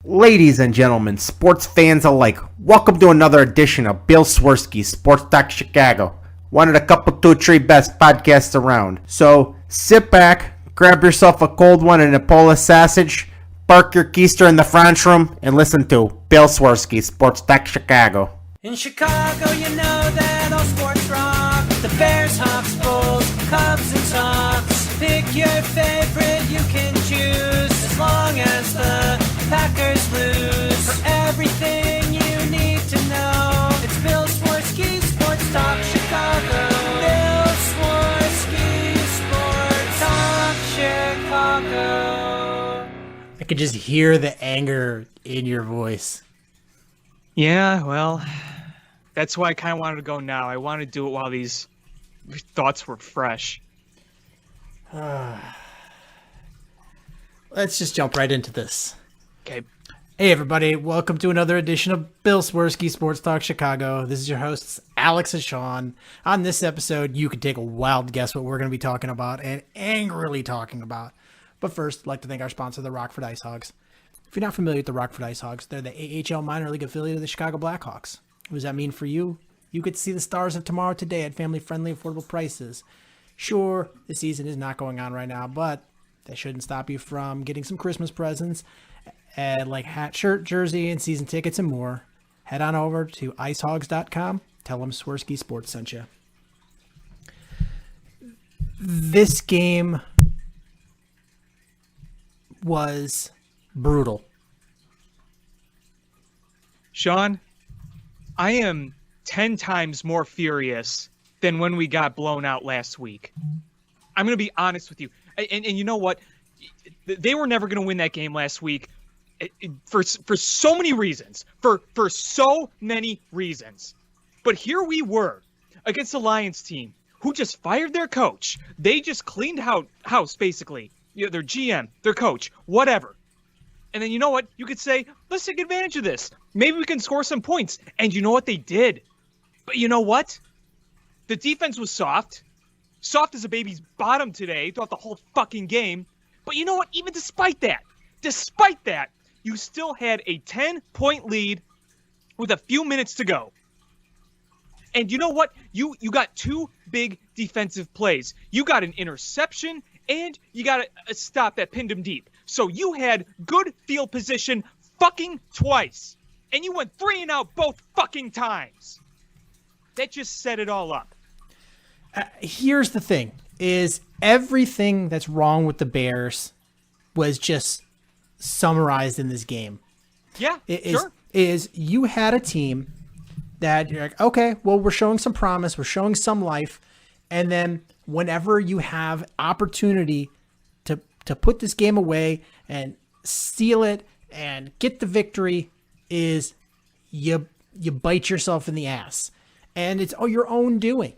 Ladies and gentlemen, sports fans alike, welcome to another edition of Bill Swerski, Sports Talk Chicago. One of the couple, two, three best podcasts around. So sit back, grab yourself a cold one and a Polish sausage, park your keister in the French room, and listen to Bill Swerski, Sports Talk Chicago. In Chicago, you know that all sports rock. The Bears, Hawks, Bulls, Cubs, and Sox. Pick your favorite, you can choose. As long as the Packers lose. For everything you need to know, it's Bill Swerski, Sports Talk Chicago. Bill Swerski, Sports Talk Chicago. I could just hear the anger in your voice. Yeah, well, that's why I kind of wanted to go now. I wanted to do it while these thoughts were fresh. Let's just jump right into this. Okay. Hey, everybody. Welcome to another edition of Bill Swerski Sports Talk Chicago. This is your hosts, Alex and Sean. On this episode, you can take a wild guess what we're going to be talking about and angrily talking about. But first, I'd like to thank our sponsor, the Rockford Ice Hogs. If you're not familiar with the Rockford Ice Hogs, they're the AHL minor league affiliate of the Chicago Blackhawks. What does that mean for you? You get to see the stars of tomorrow today at family-friendly, affordable prices. Sure, the season is not going on right now, but that shouldn't stop you from getting some Christmas presents like hat, shirt, jersey, and season tickets and more. Head on over to icehogs.com. Tell them Swerski Sports sent you. This game was brutal. Sean, I am 10 times more furious than when we got blown out last week. I'm going to be honest with you. And you know what? They were never going to win that game last week for so many reasons. For so many reasons. But here we were against the Lions team who just fired their coach. They just cleaned house, basically. You know, their GM, their coach, whatever. And then you know what? You could say, let's take advantage of this. Maybe we can score some points. And you know what? They did. But you know what? The defense was soft. Soft as a baby's bottom today throughout the whole fucking game. But you know what? Even despite that, you still had a 10-point lead with a few minutes to go. And you know what? You got two big defensive plays. You got an interception, and you got a stop that pinned him deep. So you had good field position fucking twice. And you went 3 and out both fucking times. That just set it all up. Here's the thing, is everything that's wrong with the Bears was just summarized in this game. Yeah, sure. Is you had a team that you're like, okay, well, we're showing some promise, we're showing some life, and then whenever you have opportunity to put this game away and steal it and get the victory, is you bite yourself in the ass. And it's all your own doing.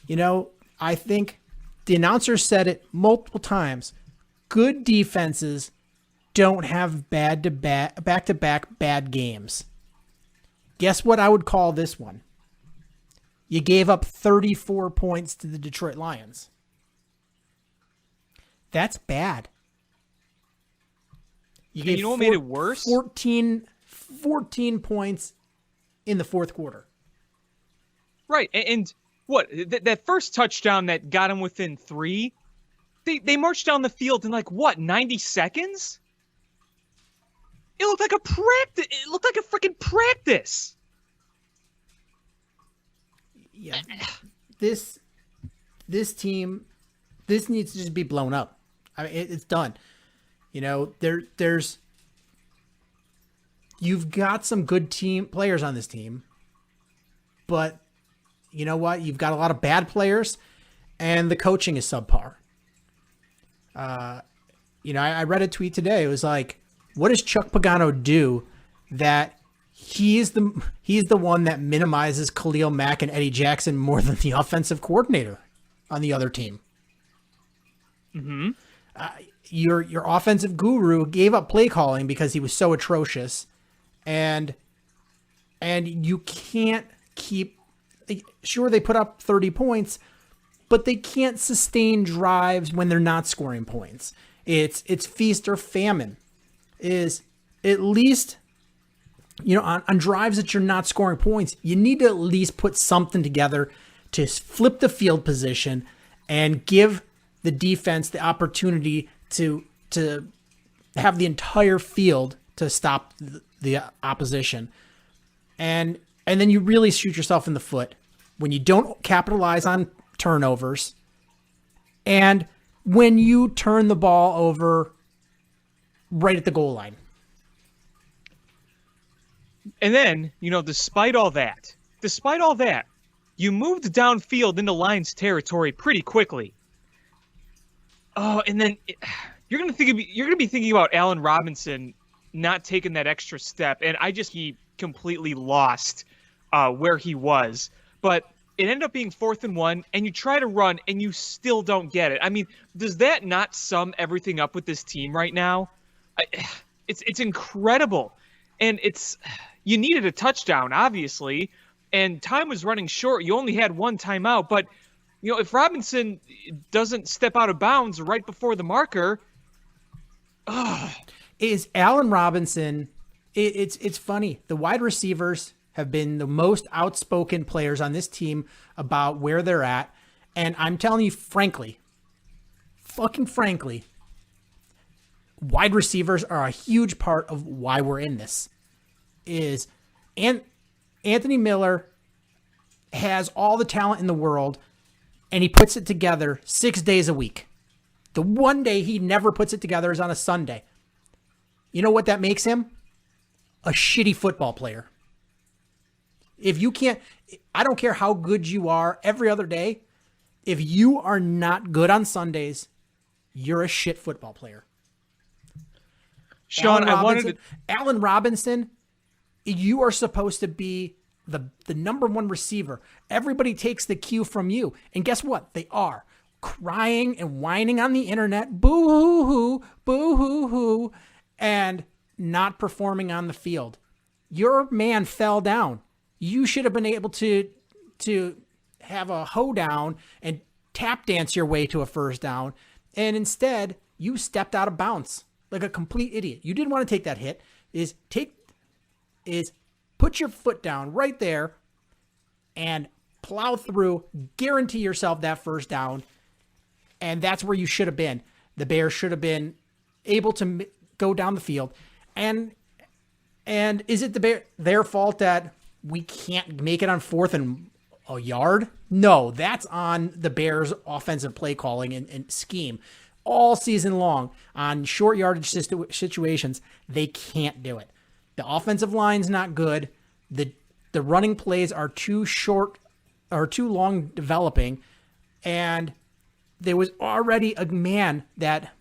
You know, I think the announcer said it multiple times. Good defenses don't have back-to-back bad games. Guess what I would call this one? You gave up 34 points to the Detroit Lions. That's bad. You know what made it worse? 14 points in the fourth quarter. Right, and what? That first touchdown that got him within 3, they marched down the field in 90 seconds? It looked like a practice. It looked like a freaking practice. Yeah, this team, this needs to just be blown up. I mean, it's done. You know, you've got some good team players on this team, but you know what? You've got a lot of bad players, and the coaching is subpar. I read a tweet today. It was like, what does Chuck Pagano do that he's the one that minimizes Khalil Mack and Eddie Jackson more than the offensive coordinator on the other team? Mm-hmm. Your offensive guru gave up play calling because he was so atrocious, and you can't keep. Sure, they put up 30 points, but they can't sustain drives when they're not scoring points. It's feast or famine. at least, on drives that you're not scoring points, you need to at least put something together to flip the field position and give the defense the opportunity to have the entire field to stop the opposition. And then you really shoot yourself in the foot when you don't capitalize on turnovers and when you turn the ball over right at the goal line. And then, despite all that, you moved downfield into Lions territory pretty quickly. Oh, and then you're gonna be thinking about Allen Robinson not taking that extra step, and he completely lost where he was. But it ended up being 4th and 1, and you try to run, and you still don't get it. I mean, does that not sum everything up with this team right now? It's incredible, and you needed a touchdown, obviously, and time was running short. You only had one timeout, but if Robinson doesn't step out of bounds right before the marker, is Allen Robinson. It's funny. The wide receivers have been the most outspoken players on this team about where they're at, and I'm telling you, fucking frankly, wide receivers are a huge part of why we're in this. Anthony Miller has all the talent in the world, and he puts it together 6 days a week. The one day he never puts it together is on a Sunday. You know what that makes him? A shitty football player. If you can't, I don't care how good you are every other day, if you are not good on Sundays, you're a shit football player. Sean, Allen Robinson, you are supposed to be the number one receiver. Everybody takes the cue from you. And guess what? They are crying and whining on the internet, boo-hoo-hoo, boo-hoo-hoo, and not performing on the field. Your man fell down. You should have been able to have a hoedown and tap dance your way to a first down. And instead, you stepped out of bounds like a complete idiot. You didn't want to take that hit. Put your foot down right there and plow through, guarantee yourself that first down. And that's where you should have been. The Bears should have been able to go down the field. And is it their fault that we can't make it on 4th and a yard? No, that's on the Bears' offensive play calling and scheme. All season long on short yardage situations, they can't do it. The offensive line's not good. The running plays are too short or too long developing. And there was already a man that,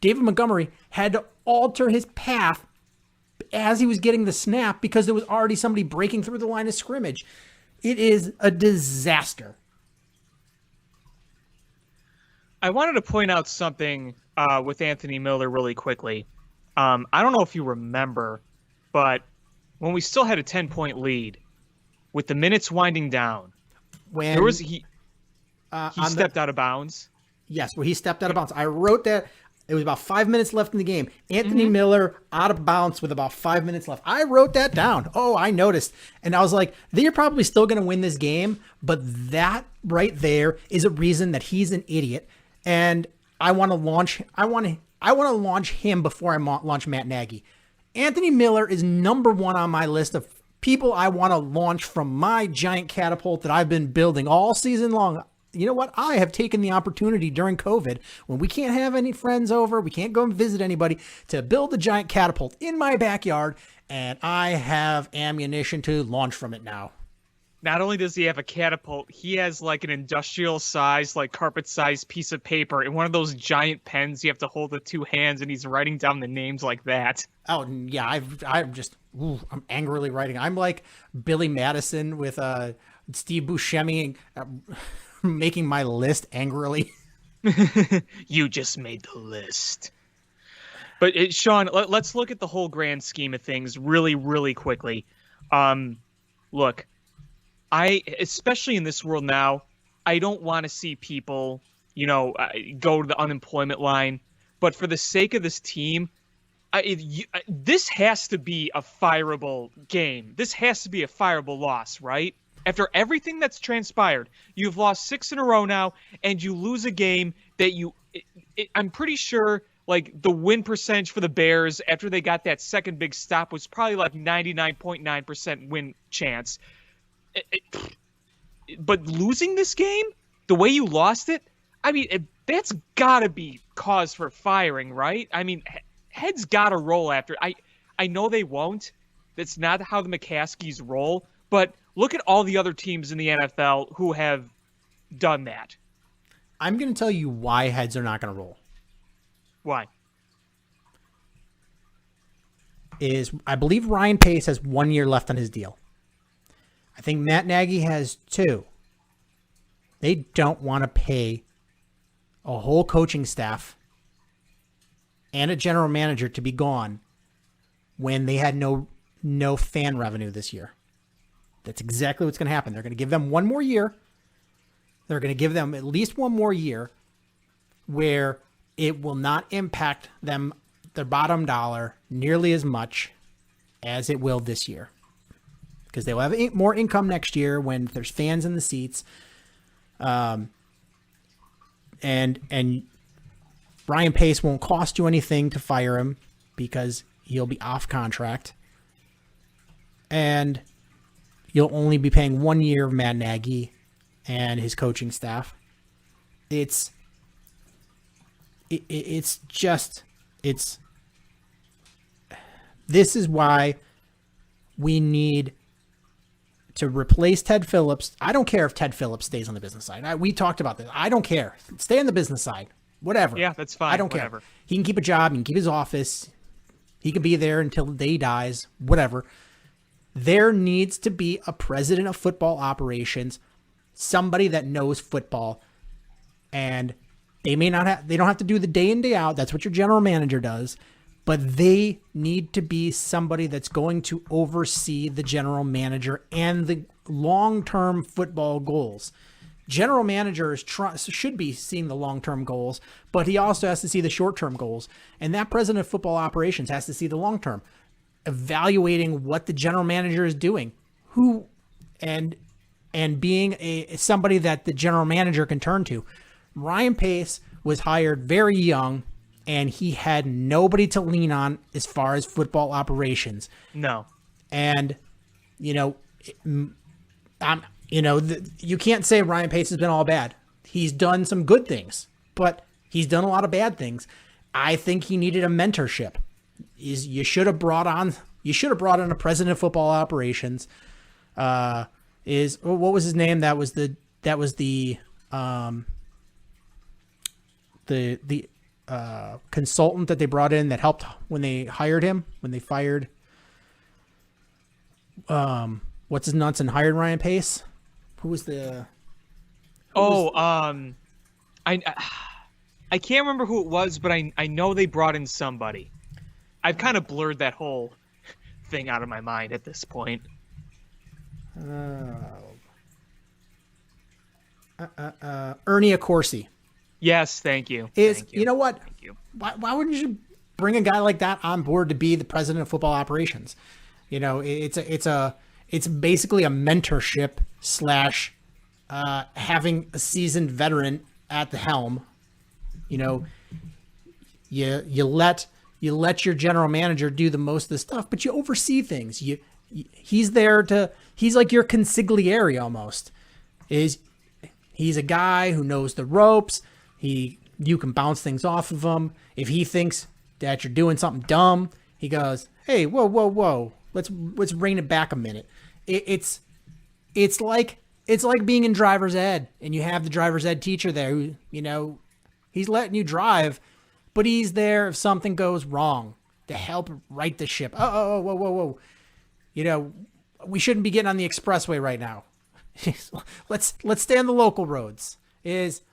David Montgomery had to alter his path as he was getting the snap because there was already somebody breaking through the line of scrimmage. It is a disaster. I wanted to point out something with Anthony Miller really quickly. I don't know if you remember, but when we still had a 10-point lead, with the minutes winding down, he stepped out of bounds. Yes, he stepped out of bounds. I wrote that. It was about 5 minutes left in the game. Anthony Miller out of bounds with about 5 minutes left. I wrote that down. Oh, I noticed. And I was like, they're probably still going to win this game, but that right there is a reason that he's an idiot. And I want to launch him before I launch Matt Nagy. Anthony Miller is number one on my list of people I want to launch from my giant catapult that I've been building all season long. You know what? I have taken the opportunity during COVID, when we can't have any friends over, we can't go and visit anybody, to build a giant catapult in my backyard, and I have ammunition to launch from it now. Not only does he have a catapult, he has like an industrial size, like carpet sized piece of paper and one of those giant pens you have to hold with two hands, and he's writing down the names like that. Oh yeah, I'm angrily writing. I'm like Billy Madison with Steve Buscemi making my list angrily. You just made the list. But Sean, let's look at the whole grand scheme of things really, really quickly. Look, especially in this world now, I don't want to see people, go to the unemployment line. but for the sake of this team, this has to be a fireable game. This has to be a fireable loss, right? After everything that's transpired, you've lost 6 in a row now, and you lose a game that I'm pretty sure, like, the win percentage for the Bears after they got that second big stop was probably like 99.9% win chance. But losing this game, the way you lost it, I mean, that's got to be cause for firing, right? I mean, heads got to roll after. I know they won't. That's not how the McCaskies roll. But look at all the other teams in the NFL who have done that. I'm going to tell you why heads are not going to roll. Why? I believe Ryan Pace has 1 year left on his deal. I think Matt Nagy has 2. They don't want to pay a whole coaching staff and a general manager to be gone when they had no fan revenue this year. That's exactly what's going to happen. They're going to give them 1 more year. They're going to give them at least 1 more year where it will not impact them, their bottom dollar, nearly as much as it will this year. Because they'll have more income next year when there's fans in the seats. And Ryan Pace won't cost you anything to fire him because he'll be off contract. And you'll only be paying 1 year of Matt Nagy and his coaching staff. This is why we need to replace Ted Phillips. I don't care if Ted Phillips stays on the business side. We talked about this. I don't care. Stay on the business side. Whatever. Yeah, that's fine. I don't care. He can keep a job. He can keep his office. He can be there until the day he dies. Whatever. There needs to be a president of football operations, somebody that knows football, and they don't have to do the day in, day out. That's what your general manager does, but they need to be somebody that's going to oversee the general manager and the long-term football goals. General managers should be seeing the long-term goals, but he also has to see the short-term goals, and that president of football operations has to see the long-term, evaluating what the general manager is doing, and being somebody that the general manager can turn to. Ryan Pace was hired very young, and he had nobody to lean on as far as football operations. No. And, you can't say Ryan Pace has been all bad. He's done some good things, but he's done a lot of bad things. I think he needed a mentorship. You should have brought on a president of football operations. What was his name? That was the consultant that they brought in that helped when they hired him, when they fired what's his nuts and hired Ryan Pace. Who was the? I can't remember who it was, but I know they brought in somebody. I've kind of blurred that whole thing out of my mind at this point. Ernie Accorsi. Yes, thank you. Thank you. You know what? Thank you. Why wouldn't you bring a guy like that on board to be the president of football operations? You know, it's basically a mentorship / having a seasoned veteran at the helm. You know, you let your general manager do the most of the stuff, but you oversee things. He's like your consigliere almost. He's a guy who knows the ropes. You can bounce things off of him. If he thinks that you're doing something dumb, he goes, "Hey, whoa. Let's rein it back a minute." It's like being in driver's ed, and you have the driver's ed teacher there who, he's letting you drive, but he's there if something goes wrong to help right the ship. Whoa. We shouldn't be getting on the expressway right now. Let's stay on the local roads.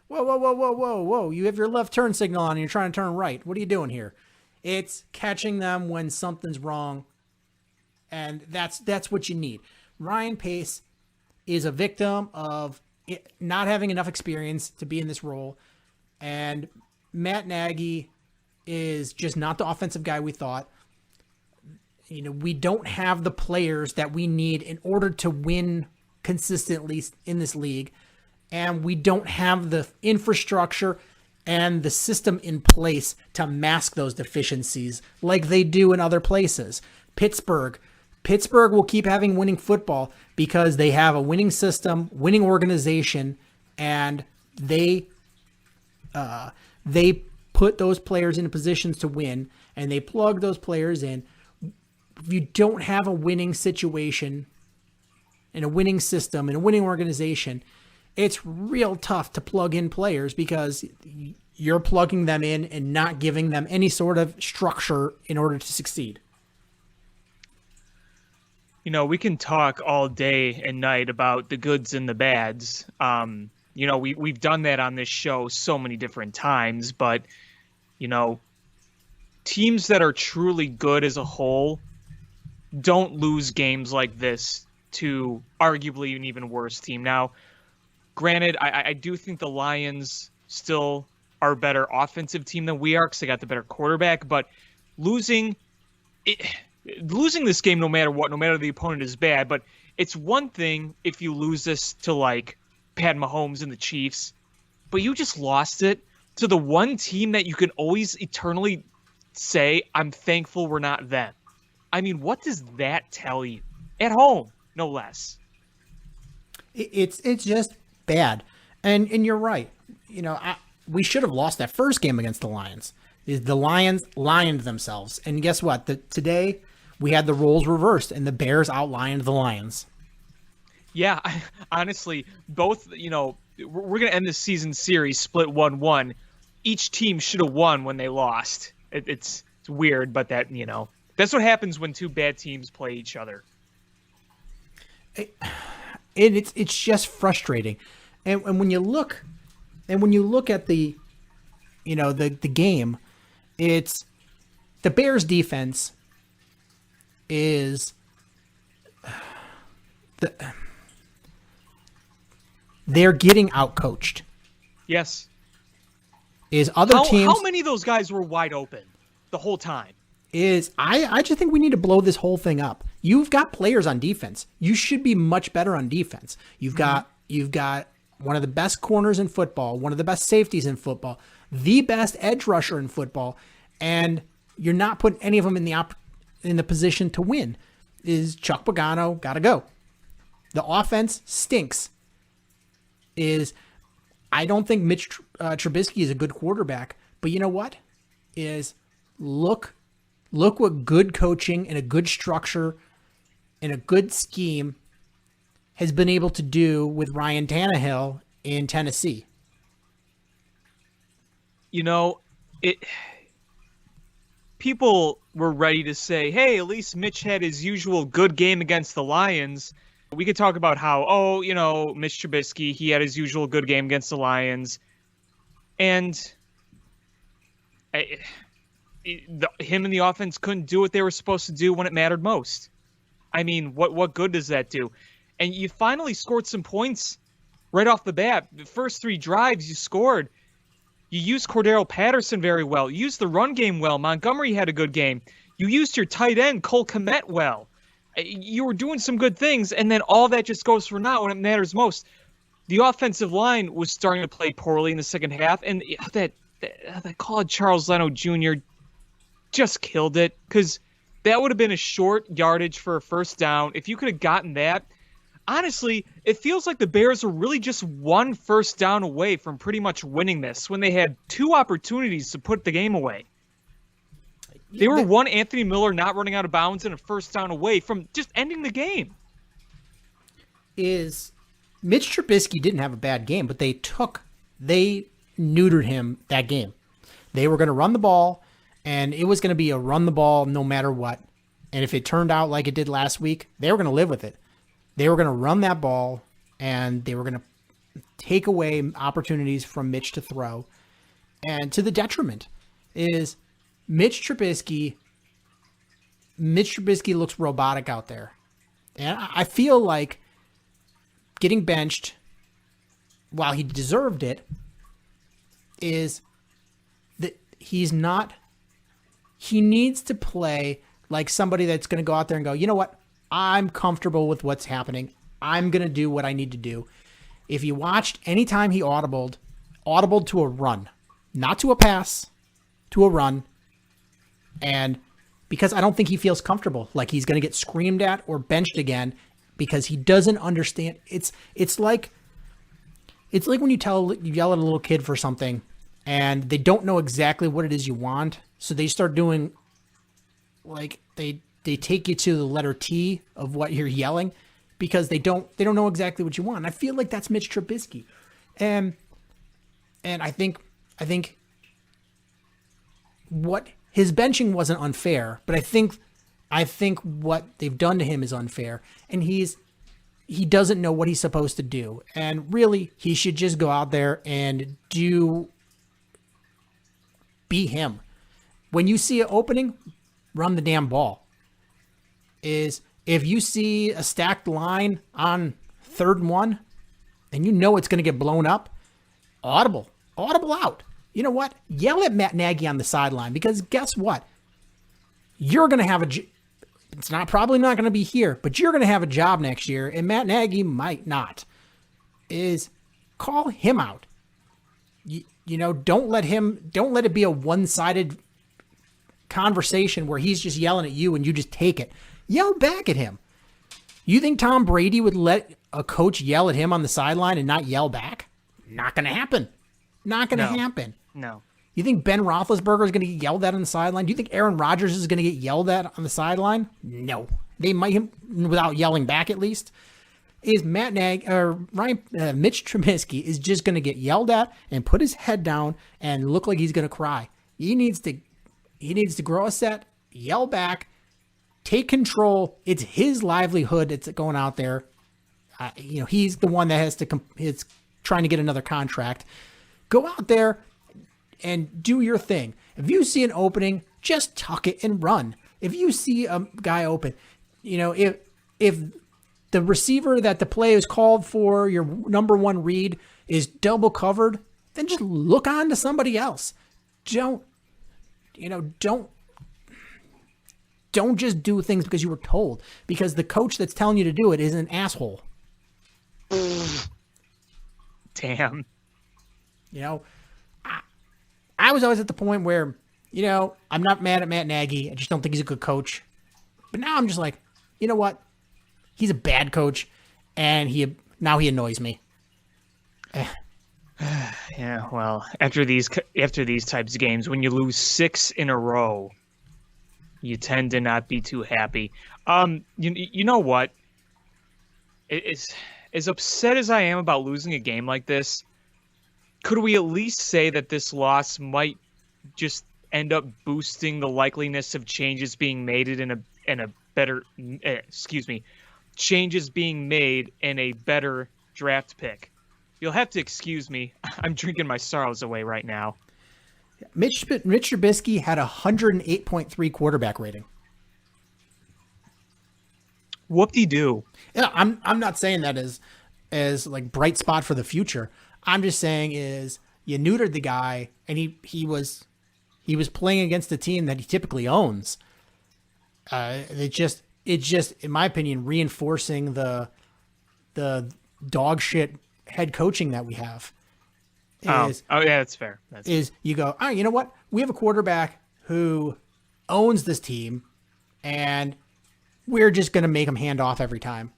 Whoa. You have your left turn signal on and you're trying to turn right. What are you doing here? It's catching them when something's wrong. And that's what you need. Ryan Pace is a victim of not having enough experience to be in this role. And Matt Nagy is just not the offensive guy we thought. We don't have the players that we need in order to win consistently in this league. And we don't have the infrastructure and the system in place to mask those deficiencies like they do in other places. Pittsburgh will keep having winning football because they have a winning system, winning organization, and they put those players in positions to win, and they plug those players in. If you don't have a winning situation and a winning system and a winning organization, it's real tough to plug in players because you're plugging them in and not giving them any sort of structure in order to succeed. We can talk all day and night about the goods and the bads. We've done that on this show so many different times, but, teams that are truly good as a whole don't lose games like this to arguably an even worse team. Now, granted, I do think the Lions still are a better offensive team than we are because they got the better quarterback, but losing this game no matter what, no matter the opponent is bad, but it's one thing if you lose this to like Pat Mahomes and the Chiefs, but you just lost it to the one team that you can always eternally say, I'm thankful we're not them. I mean, what does that tell you? At home, no less. It's just bad. And you're right. We should have lost that first game against the Lions. The Lions lioned themselves. And guess what? Today, we had the roles reversed, and the Bears outlioned the Lions. Yeah, honestly, both, we're going to end this season series split 1-1. Each team should have won when they lost. It's weird, but that's what happens when two bad teams play each other. It's just frustrating. And when you look at the game, it's the Bears defense is they're getting outcoached. Yes. Is other teams? How many of those guys were wide open the whole time? I just think we need to blow this whole thing up. You've got players on defense. You should be much better on defense. You've got one of the best corners in football, one of the best safeties in football, the best edge rusher in football, and you're not putting any of them in the position to win. Is Chuck Pagano got to go? The offense stinks. I don't think Mitch Trubisky is a good quarterback, but you know what? Look what good coaching and a good structure and a good scheme has been able to do with Ryan Tannehill in Tennessee. People were ready to say, hey, at least Mitch had his usual good game against the Lions. We could talk about how, Mitch Trubisky, he had his usual good game against the Lions. And him and the offense couldn't do what they were supposed to do when it mattered most. I mean, what good does that do? And you finally scored some points right off the bat. The first 3 drives you scored. You used Cordero Patterson very well. You used the run game well. Montgomery had a good game. You used your tight end, Cole Kmet, well. You were doing some good things, and then all that just goes for naught when it matters most. The offensive line was starting to play poorly in the second half, and that call of Charles Leno Jr. just killed it, because that would have been a short yardage for a first down. If you could have gotten that, honestly, it feels like the Bears were really just one first down away from pretty much winning this when they had 2 opportunities to put the game away. They were one Anthony Miller not running out of bounds and a first down away from just ending the game. Mitch Trubisky didn't have a bad game, but they neutered him that game. They were going to run the ball, and it was going to be a run the ball no matter what. And if it turned out like it did last week, they were going to live with it. They were going to run that ball, and they were going to take away opportunities from Mitch to throw. And to the detriment is Mitch Trubisky looks robotic out there. And I feel like getting benched, while he deserved it, is that he's not he needs to play like somebody that's going to go out there and go, you know what? I'm comfortable with what's happening. I'm going to do what I need to do. If you watched anytime he audibled to a run, not to a pass, to a run. And because I don't think he feels comfortable, like he's going to get screamed at or benched again because he doesn't understand. It's like when you yell at a little kid for something and they don't know exactly what it is you want. So they start doing like they take you to the letter T of what you're yelling because they don't know exactly what you want. And I feel like that's Mitch Trubisky. And I think what his benching wasn't unfair, but I think what they've done to him is unfair. And he doesn't know what he's supposed to do. And really, he should just go out there and be him. When you see an opening, run the damn ball. If you see a stacked line on 3rd and 1, and you know it's going to get blown up, audible out. You know what? Yell at Matt Nagy on the sideline because guess what? You're going to have it's probably not going to be here, but you're going to have a job next year, and Matt Nagy might not. Call him out. You know, don't let it be a one-sided conversation where he's just yelling at you and you just take it. Yell back at him. You think Tom Brady would let a coach yell at him on the sideline and not yell back? Not going to happen. Not going to happen. No. You think Ben Roethlisberger is going to get yelled at on the sideline? Do you think Aaron Rodgers is going to get yelled at on the sideline? No. They might, without yelling back at least. Mitch Trubisky is just going to get yelled at and put his head down and look like he's going to cry. He needs to grow a set, yell back, take control. It's his livelihood that's going out there. He's the one that is trying to get another contract. Go out there and do your thing. If you see an opening, just tuck it and run. If you see a guy open, if the receiver that the play is called for, your number 1 read, is double covered, then just look on to somebody else. Don't just do things because you were told, because the coach that's telling you to do it is an asshole. Damn. I was always at the point where, I'm not mad at Matt Nagy. I just don't think he's a good coach. But now I'm just like, you know what? He's a bad coach, and he annoys me. Yeah, well, after these types of games, when you lose 6 in a row, you tend to not be too happy. You know what? As upset as I am about losing a game like this, could we at least say that this loss might just end up boosting the likeliness of changes being made changes being made in a better draft pick? You'll have to excuse me. I'm drinking my sorrows away right now. Mitch Trubisky had a 108.3 quarterback rating. Whoop-de-doo. Yeah, I'm not saying that as like bright spot for the future. I'm just saying is you neutered the guy, and he was playing against a team that he typically owns. It just in my opinion reinforcing the dog shit head coaching that we have. Yeah, that's fair. You go, all right, you know what? We have a quarterback who owns this team, and we're just going to make him hand off every time.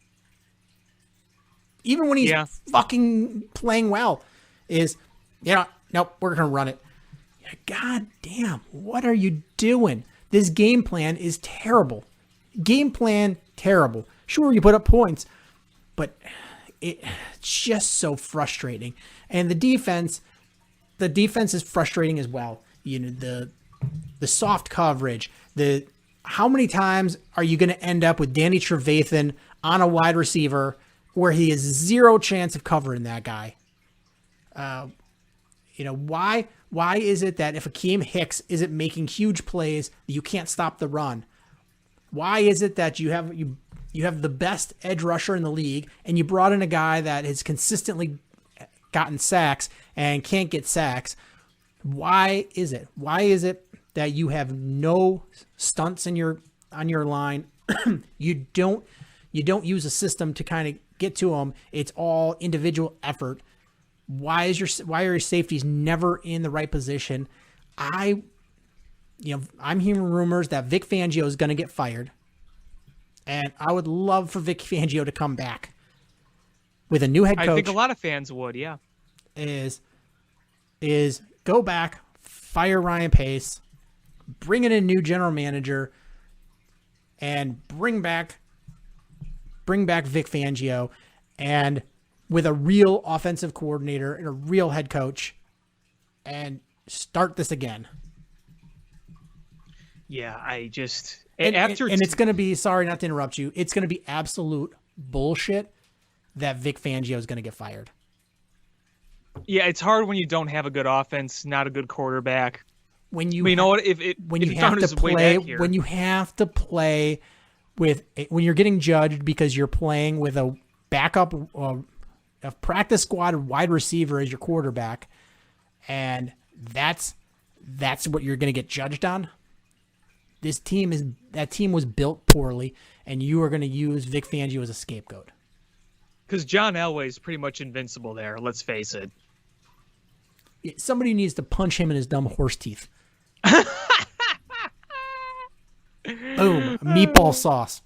Even when he's fucking playing well, nope, we're going to run it. God damn, what are you doing? This game plan is terrible. Terrible. Sure, you put up points, but it's just so frustrating. And the defense is frustrating as well. The soft coverage, how many times are you going to end up with Danny Trevathan on a wide receiver where he has zero chance of covering that guy? Why is it that if Akeem Hicks isn't making huge plays, you can't stop the run? Why is it that you have the best edge rusher in the league, and you brought in a guy that has consistently gotten sacks and can't get sacks? Why is it? that you have no stunts on your line. You don't use a system to kind of get to them. It's all individual effort. Why are your safeties never in the right position? I'm hearing rumors that Vic Fangio is going to get fired, and I would love for Vic Fangio to come back with a new head coach. I think a lot of fans would, yeah. Is go back, fire Ryan Pace, bring in a new general manager, and bring back Vic Fangio, and with a real offensive coordinator and a real head coach, and start this again. Yeah, and it's going to be, sorry not to interrupt you, it's going to be absolute bullshit that Vic Fangio is going to get fired. Yeah, it's hard when you don't have a good offense, not a good quarterback. When you have to play when you're getting judged because you're playing with a backup, a practice squad wide receiver as your quarterback, and that's what you're going to get judged on. That team was built poorly, and you are going to use Vic Fangio as a scapegoat. Because John Elway is pretty much invincible there. Let's face it. Somebody needs to punch him in his dumb horse teeth. Boom! Meatball sauce.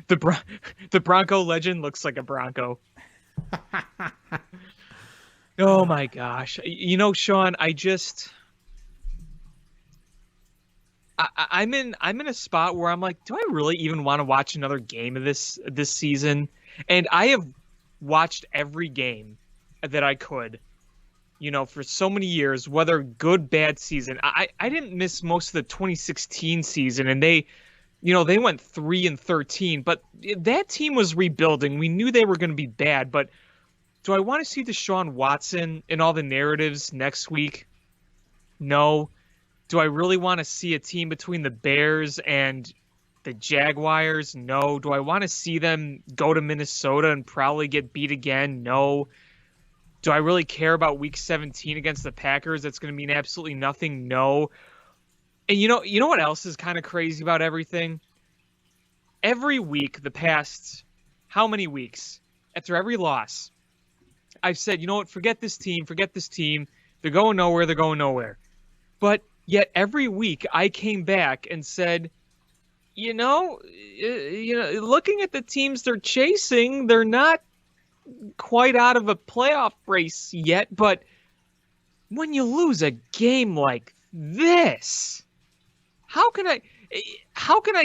The Bronco legend looks like a Bronco. Oh my gosh! Sean, I'm in a spot where I'm like, do I really even want to watch another game of this season? And I have watched every game that I could, for so many years, whether good, bad season. I didn't miss most of the 2016 season, and they went 3-13, but that team was rebuilding. We knew they were going to be bad, but do I want to see Deshaun Watson in all the narratives next week? No. Do I really want to see a team between the Bears and the Jaguars? No. Do I want to see them go to Minnesota and probably get beat again? No. Do I really care about Week 17 against the Packers? That's going to mean absolutely nothing? No. And you know what else is kind of crazy about everything? Every week, the past how many weeks, after every loss, I've said, you know what, forget this team. They're going nowhere. But yet every week I came back and said, looking at the teams they're chasing, they're not quite out of a playoff race yet. But when you lose a game like this, how can I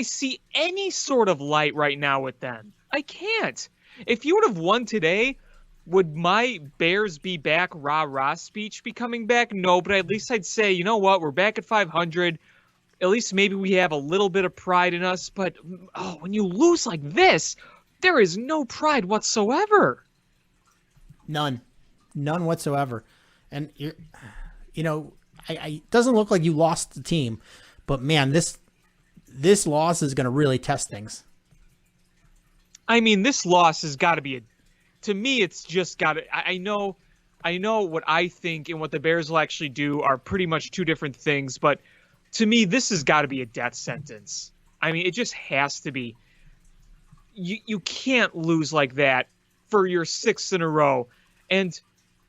see any sort of light right now with them? I can't. If you would have won today, would my Bears be back rah-rah speech be coming back? No, but at least I'd say, you know what, we're back at 500. At least maybe we have a little bit of pride in us. But, when you lose like this, there is no pride whatsoever. None whatsoever. And, it doesn't look like you lost the team. But, man, this loss is going to really test things. I mean, this loss has got to be to me, it's just got to. I know what I think and what the Bears will actually do are pretty much two different things. But to me, this has got to be a death sentence. I mean, it just has to be. You can't lose like that for your sixth in a row. And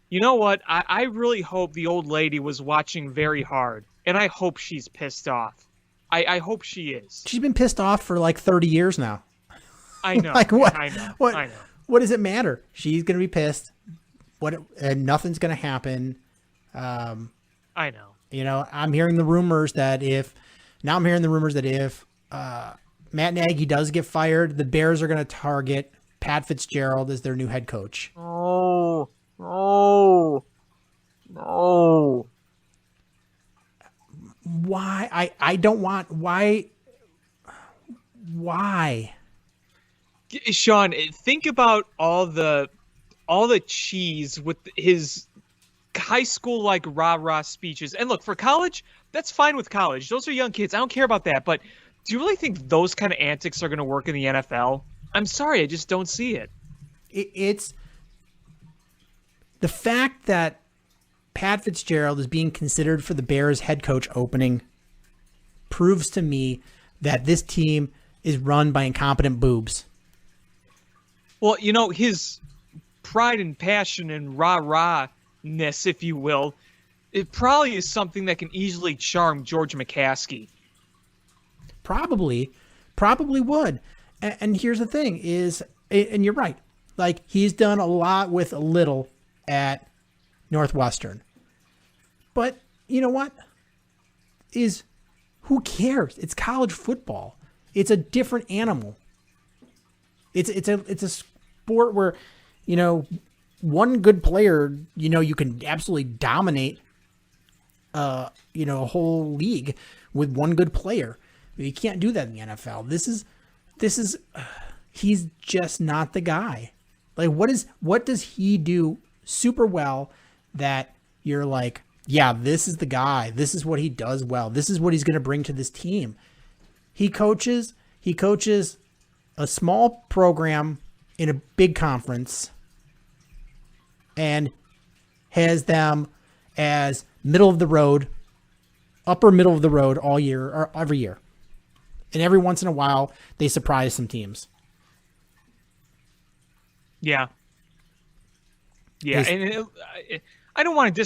you know what? I really hope the old lady was watching very hard. And I hope she's pissed off. I hope she is. She's been pissed off for like 30 years now. I know. Like what? I know. What? I know. What does it matter? She's going to be pissed. And nothing's going to happen. I know. I'm hearing the rumors that if Matt Nagy does get fired, the Bears are going to target Pat Fitzgerald as their new head coach. No. Why? I don't want. Why? Sean, think about all the cheese with his high school like rah-rah speeches. And look, for college, that's fine with college. Those are young kids. I don't care about that. But do you really think those kind of antics are going to work in the NFL? I'm sorry, I just don't see it. It's the fact that Pat Fitzgerald is being considered for the Bears head coach opening proves to me that this team is run by incompetent boobs. Well, his pride and passion and rah-rahness, if you will, it probably is something that can easily charm George McCaskey. Probably would. And here's the thing is, and you're right, like he's done a lot with a little at Northwestern. But you know what? Who cares? It's college football. It's a different animal. It's a sport where, one good player, you can absolutely dominate a whole league with one good player. You can't do that in the NFL. This is he's just not the guy. Like what does he do super well that you're like, yeah, this is the guy. This is what he does well. This is what he's going to bring to this team. He coaches a small program in a big conference and has them as upper middle of the road all year or every year. And every once in a while, they surprise some teams. Yeah. Yeah. I don't want to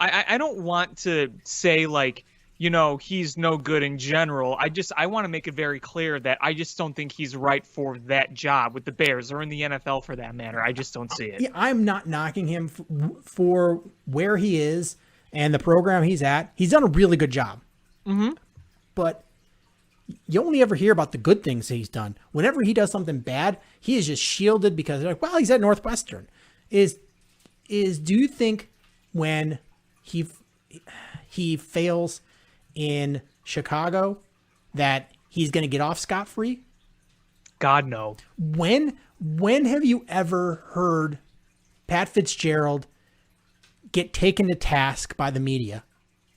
I don't want to say like, he's no good in general. I want to make it very clear that I just don't think he's right for that job with the Bears or in the NFL for that matter. I just don't see it. Yeah, I'm not knocking him for where he is and the program he's at. He's done a really good job. Mm-hmm. But you only ever hear about the good things that he's done. Whenever he does something bad, he is just shielded because they're like, well, he's at Northwestern. Do you think when he fails in Chicago that he's going to get off scot-free? God, no. When have you ever heard Pat Fitzgerald get taken to task by the media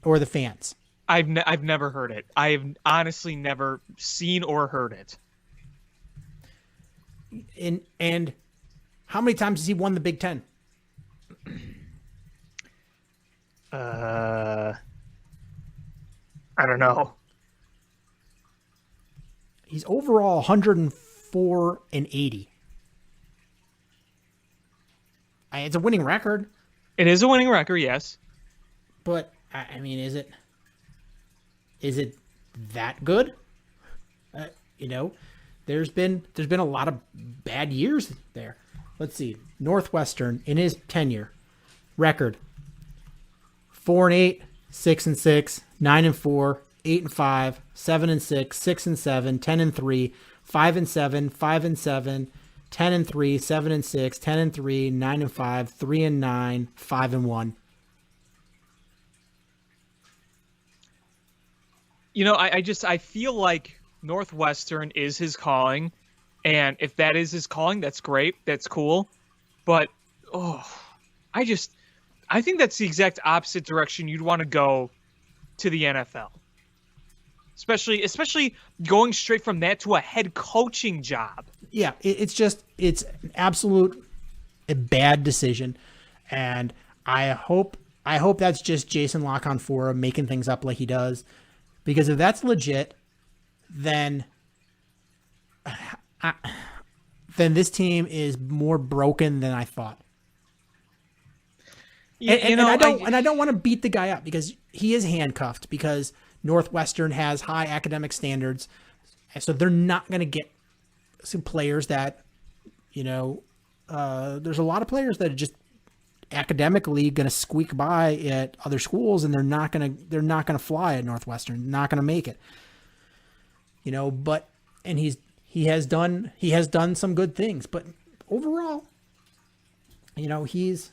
or the fans? I've never heard it. I have honestly never seen or heard it. And how many times has he won the Big Ten? I don't know. He's overall 104-80. It's a winning record. It is a winning record, yes. But I mean, is it that good? There's been a lot of bad years there. Let's see. Northwestern in his tenure record: 4-8, 6-6, 9-4, 8-5, 7-6, 6-7, 10-3, 5-7, 5-7, 10-3, 7-6, 10-3, 9-5, 3-9, 5-1. I feel like Northwestern is his calling, and if that is his calling, that's great, that's cool. But I think that's the exact opposite direction you'd want to go to the NFL. Especially going straight from that to a head coaching job. Yeah, it's an absolute bad decision, and I hope that's just Jason LaConfora making things up like he does, because if that's legit, then this team is more broken than I thought. And I don't want to beat the guy up because he is handcuffed because Northwestern has high academic standards, so they're not going to get some players that, there's a lot of players that are just academically going to squeak by at other schools, and they're not going to fly at Northwestern, not going to make it. But he has done some good things, but overall, he's.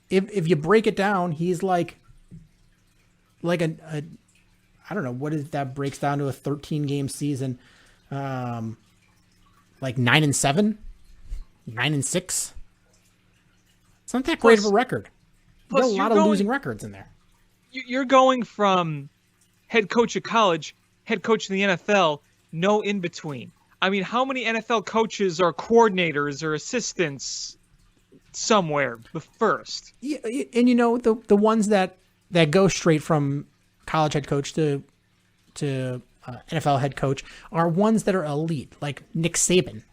If you break it down, he's like a I don't know what is that breaks down to a 13-game season, like 9-7, 9-6. It's not that great of a record. There's a lot of losing records in there. You're going from head coach of college, head coach in the NFL, no in between. I mean, how many NFL coaches are coordinators or assistants? somewhere, but first. Yeah, and the ones that go straight from college head coach to NFL head coach are ones that are elite, like Nick Saban.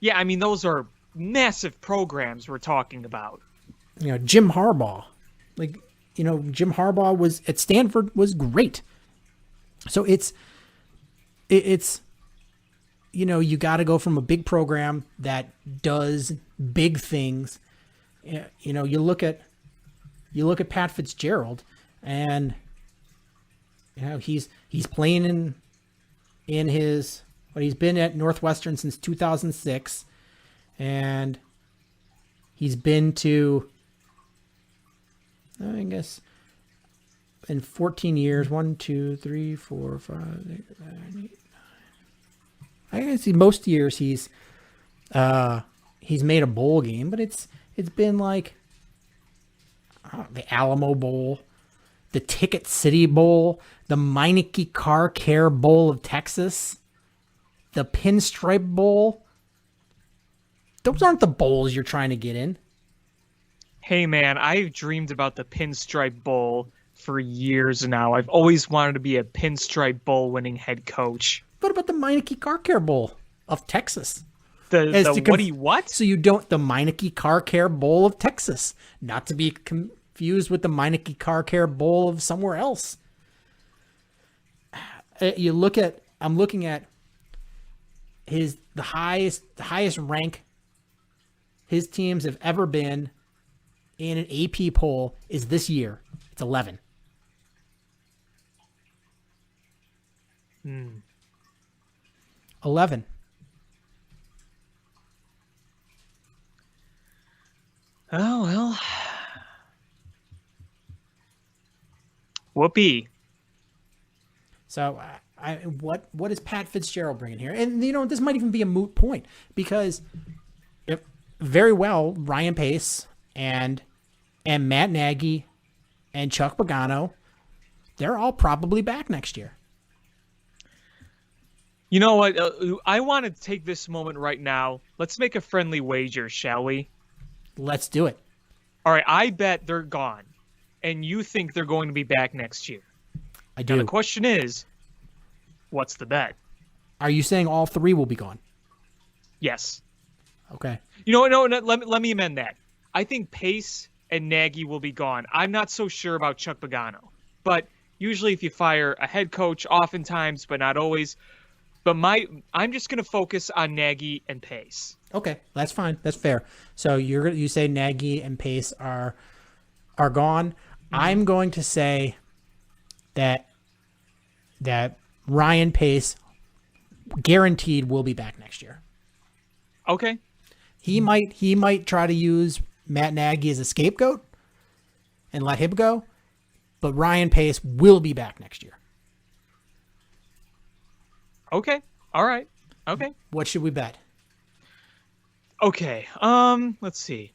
Yeah, I mean, those are massive programs we're talking about. Jim Harbaugh. Jim Harbaugh was at Stanford was great. So it's you got to go from a big program that does big things. You look at Pat Fitzgerald, and he's playing in his, but he's been at Northwestern since 2006, and he's been to, I guess, in 14 years, 1, 2, 3, 4, 5, 6, 7, 8, 9. I guess most years he's made a bowl game, but it's been like the Alamo Bowl, the Ticket City Bowl, the Meineke Car Care Bowl of Texas, the Pinstripe Bowl. Those aren't the bowls you're trying to get in. Hey man, I've dreamed about the Pinstripe Bowl for years now. I've always wanted to be a Pinstripe Bowl winning head coach. What about the Meineke Car Care Bowl of Texas? The what? So you don't, the Meineke Car Care Bowl of Texas, not to be confused with the Meineke Car Care Bowl of somewhere else. I'm looking at the highest rank his teams have ever been in an AP poll is this year. It's 11. 11. Oh, well. Whoopee. So, what is Pat Fitzgerald bringing here? And, this might even be a moot point because very well, Ryan Pace and Matt Nagy and Chuck Pagano, they're all probably back next year. You know what? I want to take this moment right now. Let's make a friendly wager, shall we? Let's do it. All right, I bet they're gone, and you think they're going to be back next year. I do. Now, the question is, what's the bet? Are you saying all three will be gone? Yes. Okay. No, let me amend that. I think Pace and Nagy will be gone. I'm not so sure about Chuck Pagano, but usually if you fire a head coach, oftentimes, but not always. But I'm just going to focus on Nagy and Pace. Okay, that's fine. That's fair. So you say Nagy and Pace are gone. Mm-hmm. I'm going to say that Ryan Pace guaranteed will be back next year. Okay. He might try to use Matt Nagy as a scapegoat and let him go, but Ryan Pace will be back next year. Okay. All right. Okay. What should we bet? Okay. Let's see.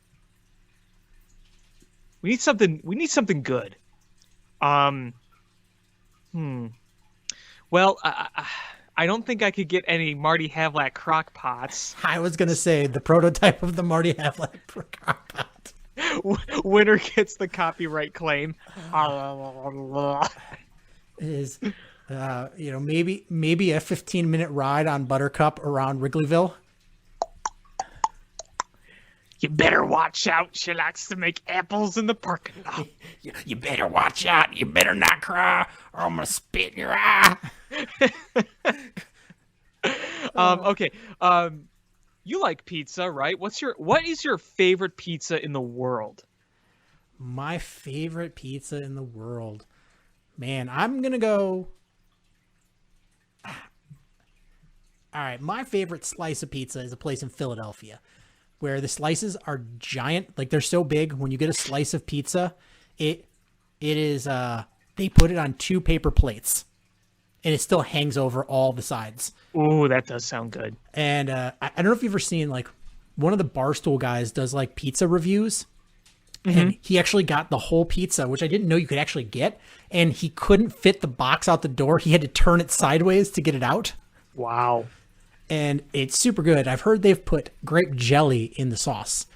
We need something good. Well, I don't think I could get any Marty Havlat crock pots. I was going to say the prototype of the Marty Havlat crock pot. Winner gets the copyright claim. Is maybe a 15-minute ride on Buttercup around Wrigleyville. You better watch out. She likes to make apples in the parking lot. You better watch out. You better not cry, or I'm gonna spit in your eye. Okay. You like pizza, right? What is your favorite pizza in the world? My favorite pizza in the world, man. I'm gonna go. All right, my favorite slice of pizza is a place in Philadelphia where the slices are giant. Like, they're so big. When you get a slice of pizza, it is they put it on 2 paper plates and it still hangs over all the sides. Ooh, that does sound good. And I don't know if you've ever seen, like, one of the Barstool guys does like pizza reviews. Mm-hmm. And he actually got the whole pizza, which I didn't know you could actually get. And he couldn't fit the box out the door. He had to turn it sideways to get it out. Wow. And it's super good. I've heard they've put grape jelly in the sauce.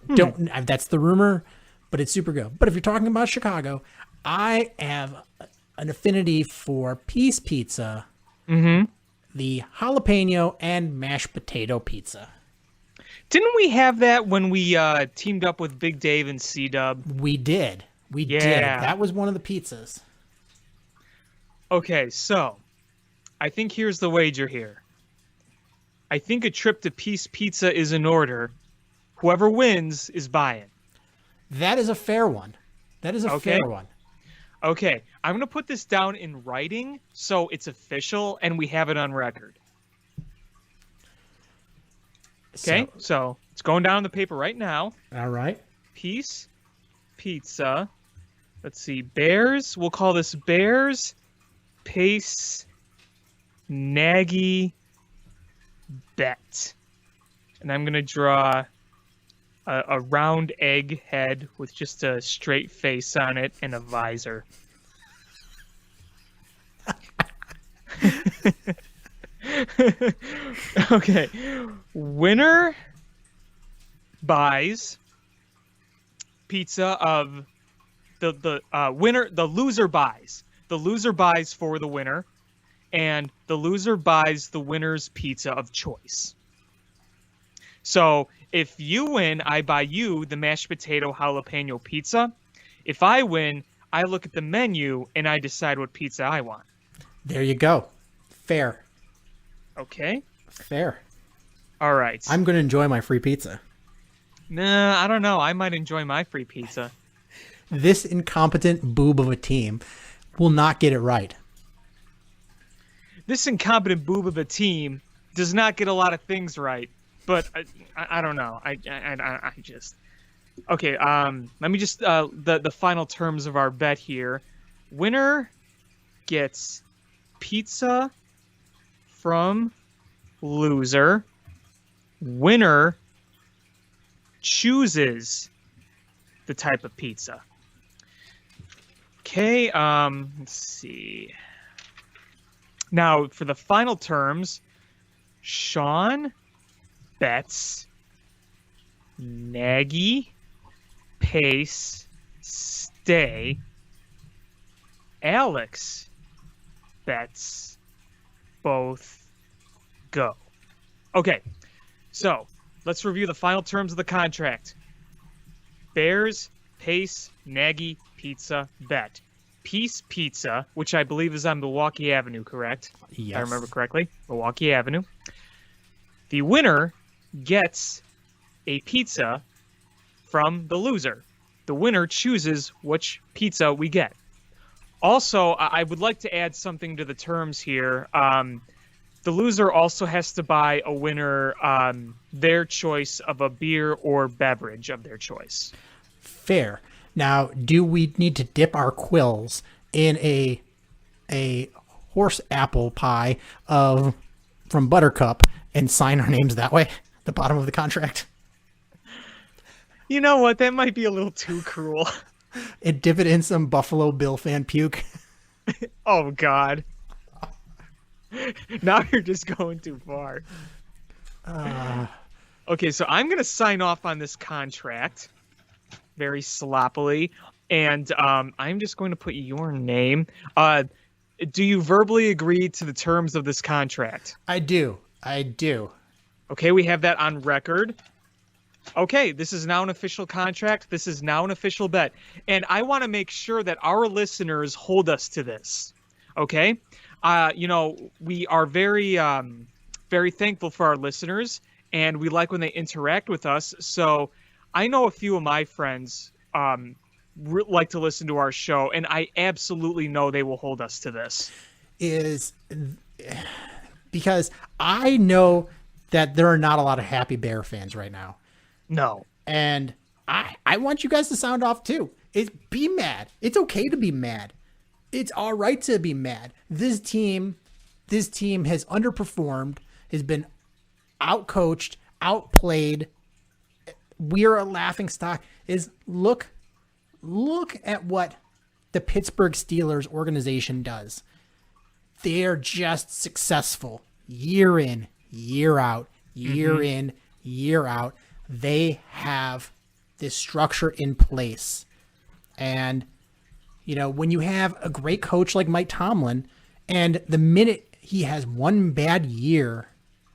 That's the rumor, but it's super good. But if you're talking about Chicago, I have an affinity for Peace Pizza, the jalapeno and mashed potato pizza. Didn't we have that when we teamed up with Big Dave and C-Dub? We did. We did. That was one of the pizzas. Okay, so I think here's the wager here. I think a trip to Peace Pizza is in order. Whoever wins is buying. That is a fair one. That is a fair one. Okay, I'm going to put this down in writing so it's official and we have it on record. Okay, so it's going down on the paper right now. All right. Peace Pizza. Let's see. Bears. We'll call this Bears Pace Nagy Bet. And I'm going to draw a round egg head with just a straight face on it and a visor. Okay. Winner buys pizza of the winner. The loser buys. The loser buys for the winner, and the loser buys the winner's pizza of choice. So if you win, I buy you the mashed potato jalapeno pizza. If I win, I look at the menu and I decide what pizza I want. There you go. Fair. Okay. Fair. All right. I'm going to enjoy my free pizza. Nah, I don't know. I might enjoy my free pizza. This incompetent boob of a team will not get it right. This incompetent boob of a team does not get a lot of things right, but I don't know. I just okay. Let me just the final terms of our bet here. Winner gets pizza from loser. Winner chooses the type of pizza. Okay, let's see. Now, for the final terms, Sean bets Nagy, Pace, stay. Alex bets both go. Okay, so let's review the final terms of the contract. Bears, Pace, Nagy, pizza, bet. Peace Pizza, which I believe is on Milwaukee Avenue, correct? Yes. If I remember correctly. Milwaukee Avenue. The winner gets a pizza from the loser. The winner chooses which pizza we get. Also, I would like to add something to the terms here. The loser also has to buy a winner their choice of a beer or beverage of their choice. Fair. Now, do we need to dip our quills in a horse apple pie from Buttercup and sign our names that way? The bottom of the contract. You know what? That might be a little too cruel. And dip it in some Buffalo Bill fan puke. Oh, God. Now you're just going too far. Okay, so I'm going to sign off on this contract very sloppily, and I'm just going to put your name. Do you verbally agree to the terms of this contract? I do. Okay, we have that on record. Okay, this is now an official contract. This is now an official bet. And I want to make sure that our listeners hold us to this. Okay? We are very, very thankful for our listeners, and we like when they interact with us. So I know a few of my friends like to listen to our show, and I absolutely know they will hold us to this. Is because I know that there are not a lot of happy Bear fans right now. No. And I want you guys to sound off too. Be mad. It's okay to be mad. It's all right to be mad. This team has underperformed, has been outcoached, outplayed. We're a laughingstock. Look at what the Pittsburgh Steelers organization does. They're just successful year in, year out, year in, year out. They have this structure in place. And, when you have a great coach like Mike Tomlin, and the minute he has one bad year,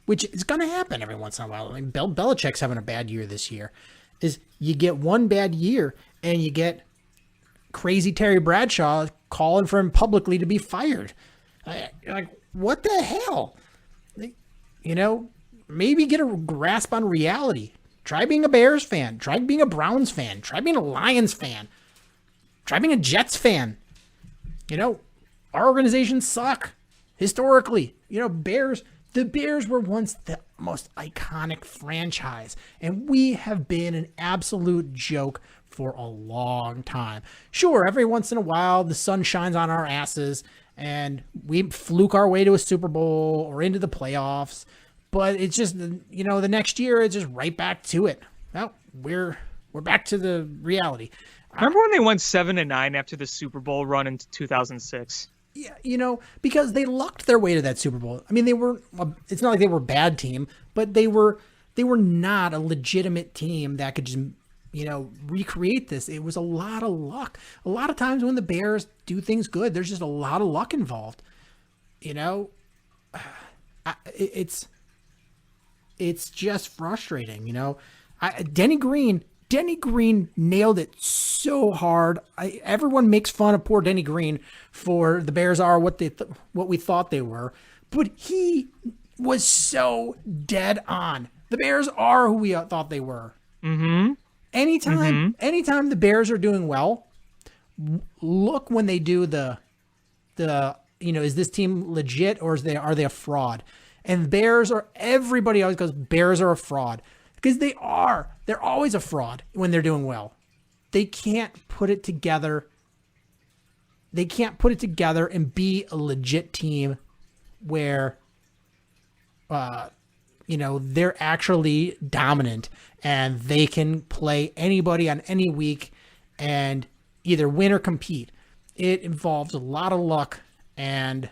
which is going to happen every once in a while. I mean, Belichick's having a bad year this year. Is you get one bad year and you get crazy Terry Bradshaw calling for him publicly to be fired. Like, what the hell? Maybe get a grasp on reality. Try being a Bears fan. Try being a Browns fan. Try being a Lions fan. Try being a Jets fan. Our organizations suck historically. The Bears were once the most iconic franchise, and we have been an absolute joke for a long time. Sure, every once in a while, the sun shines on our asses, and we fluke our way to a Super Bowl or into the playoffs, but it's just, the next year, it's just right back to it. Well, we're back to the reality. Remember when they won 7-9 after the Super Bowl run in 2006? Yeah, because they lucked their way to that Super Bowl. I mean, it's not like they were a bad team, but they were not a legitimate team that could just, recreate this. It was a lot of luck. A lot of times when the Bears do things good, there's just a lot of luck involved. It's just frustrating, Denny Green nailed it so hard. Everyone makes fun of poor Denny Green for the Bears are what we thought they were, but he was so dead on. The Bears are who we thought they were. Mm-hmm. Anytime the Bears are doing well, look when they do the is this team legit or are they a fraud? And everybody always goes, Bears are a fraud. Because they are. They're always a fraud when they're doing well. They can't put it together. They can't put it together and be a legit team where, they're actually dominant and they can play anybody on any week and either win or compete. It involves a lot of luck and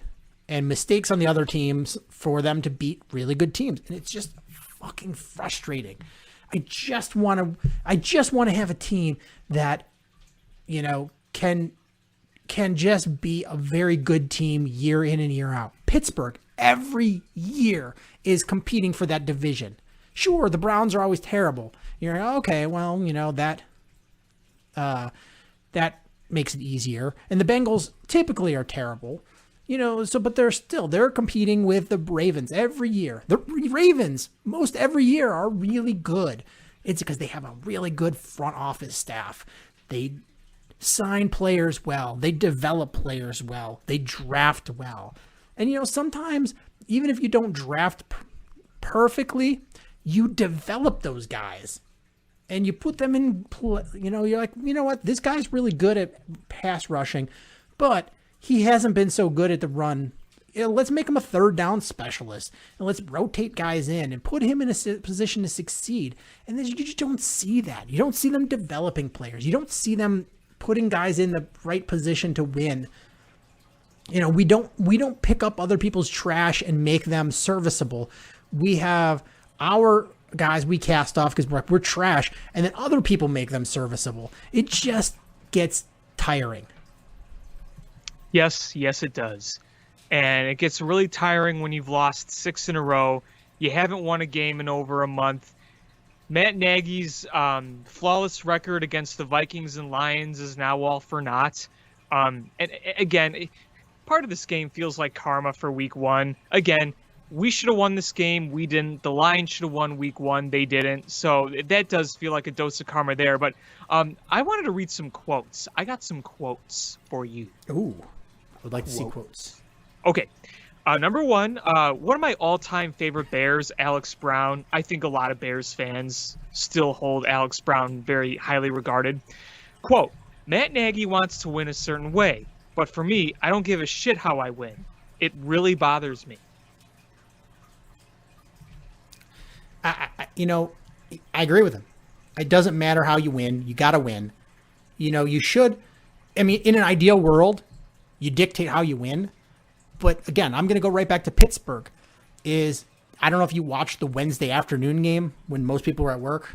mistakes on the other teams for them to beat really good teams. And it's just fucking frustrating. I just want to have a team that, can just be a very good team year in and year out. Pittsburgh every year is competing for that division. Sure, the Browns are always terrible. You're like, okay, well, that makes it easier. And the Bengals typically are terrible. But they're competing with the Ravens every year. The Ravens, most every year, are really good. It's because they have a really good front office staff. They sign players well. They develop players well. They draft well. And, sometimes, even if you don't draft perfectly, you develop those guys. And you put them in, you're like, what? This guy's really good at pass rushing, but he hasn't been so good at the run. Let's make him a third down specialist and let's rotate guys in and put him in a position to succeed. And then you just don't see that. You don't see them developing players. You don't see them putting guys in the right position to win. We don't pick up other people's trash and make them serviceable. We have our guys we cast off because we're trash, and then other people make them serviceable. It just gets tiring. Yes, it does. And it gets really tiring when you've lost 6 in a row. You haven't won a game in over a month. Matt Nagy's flawless record against the Vikings and Lions is now all for naught. And again, part of this game feels like karma for week 1. Again, we should have won this game. We didn't. The Lions should have won week 1. They didn't. So that does feel like a dose of karma there. But I wanted to read some quotes. I got some quotes for you. Ooh. I would like to see quotes. Okay. Number 1, one of my all-time favorite Bears, Alex Brown. I think a lot of Bears fans still hold Alex Brown very highly regarded. Quote, Matt Nagy wants to win a certain way, but for me, I don't give a shit how I win. It really bothers me. I agree with him. It doesn't matter how you win. You got to win. You should. I mean, in an ideal world, you dictate how you win. But again, I'm going to go right back to Pittsburgh. I don't know if you watched the Wednesday afternoon game when most people were at work.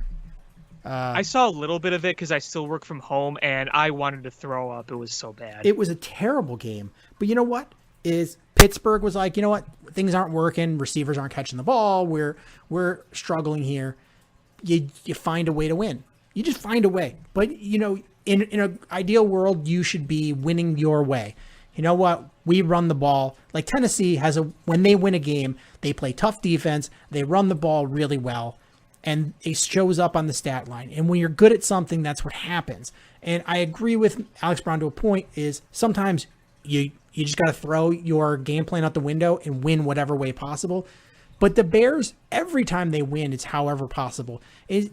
I saw a little bit of it because I still work from home, and I wanted to throw up. It was so bad. It was a terrible game. But you know what? Is Pittsburgh was like, you know what? Things aren't working. Receivers aren't catching the ball. We're struggling here. You find a way to win. You just find a way. But, you know, in an ideal world, you should be winning your way. You know what? We run the ball. Like Tennessee when they win a game, they play tough defense. They run the ball really well. And it shows up on the stat line. And when you're good at something, that's what happens. And I agree with Alex Brown to a point is sometimes you just got to throw your game plan out the window and win whatever way possible. But the Bears, every time they win, it's however possible. If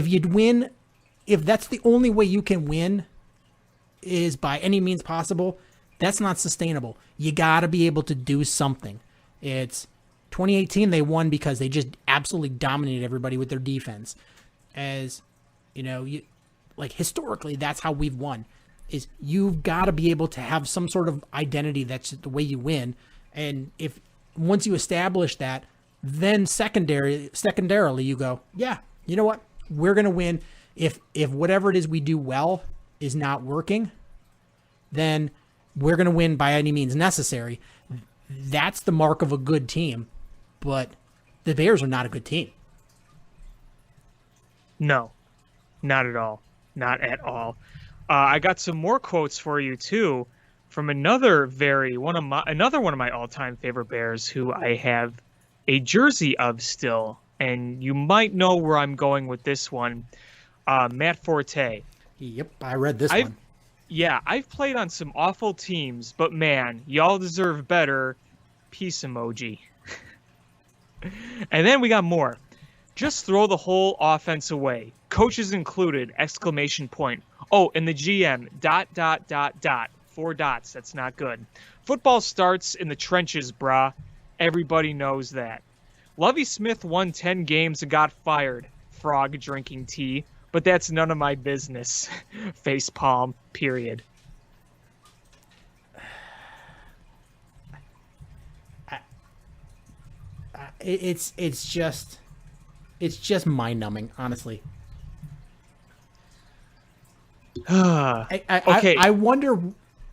you'd win, if that's the only way you can win is by any means possible, that's not sustainable. You got to be able to do something. It's 2018, they won because they just absolutely dominated everybody with their defense. As, you know, historically, that's how we've won. Is you've got to be able to have some sort of identity that's the way you win. And if once you establish that, then secondarily you go, yeah, you know what? We're going to win. If whatever it is we do well is not working, then we're going to win by any means necessary. That's the mark of a good team. But the Bears are not a good team. No, not at all. Not at all. I got some more quotes for you too, from another one of my all-time favorite Bears, who I have a jersey of still, and you might know where I'm going with this one. Matt Forte. Yep, I read this one. Yeah, I've played on some awful teams, but man, y'all deserve better. Peace emoji. And then we got more. Just throw the whole offense away. Coaches included, exclamation point. Oh, and the GM, ... 4 dots, that's not good. Football starts in the trenches, brah. Everybody knows that. Lovie Smith won 10 games and got fired. Frog drinking tea. But that's none of my business. Face palm, period. It's just mind-numbing, honestly. Okay. I wonder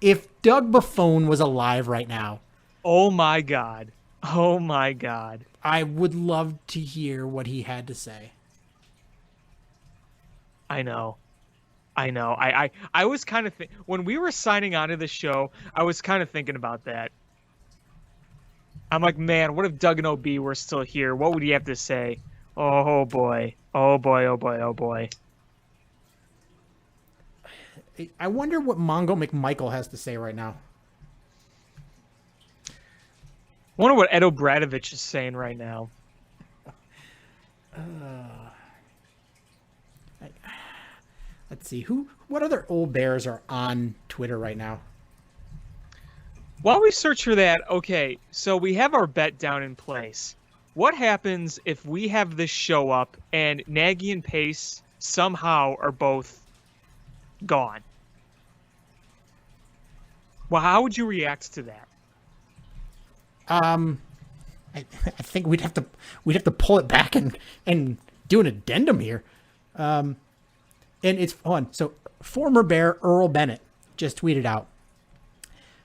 if Doug Buffone was alive right now. Oh my God. I would love to hear what he had to say. I know. I was kind of when we were signing on to the show, I was kind of thinking about that. I'm like, man, what if Doug and OB were still here? What would he have to say? Oh boy. I wonder what Mongo McMichael has to say right now. I wonder what Ed O'Bradovich is saying right now. Let's see. What other old Bears are on Twitter right now? While we search for that, okay, so we have our bet down in place. What happens if we have this show up and Nagy and Pace somehow are both gone? Well, how would you react to that? I think we'd have to pull it back and do an addendum here. And it's fun. So former Bear Earl Bennett just tweeted out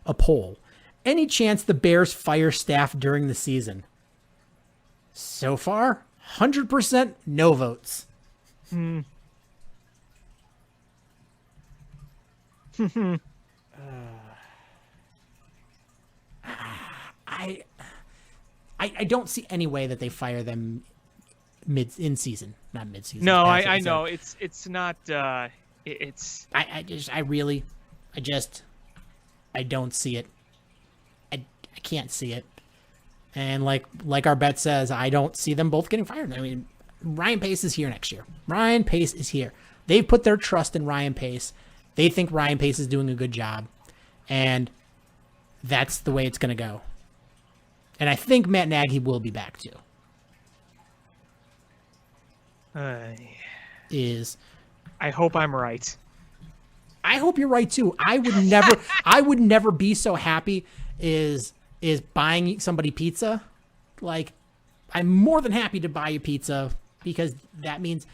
a poll. Any chance the Bears fire staff during the season? So far, 100% no votes. I don't see any way that they fire them in season, not mid season. No, I know it's not. It's. I don't see it. I can't see it. And like our bet says, I don't see them both getting fired. I mean, Ryan Pace is here next year. Ryan Pace is here. They've put their trust in Ryan Pace. They think Ryan Pace is doing a good job. And that's the way it's going to go. And I think Matt Nagy will be back too. I hope I'm right. I hope you're right too. I would never be so happy is buying somebody pizza. Like, I'm more than happy to buy you pizza because that means,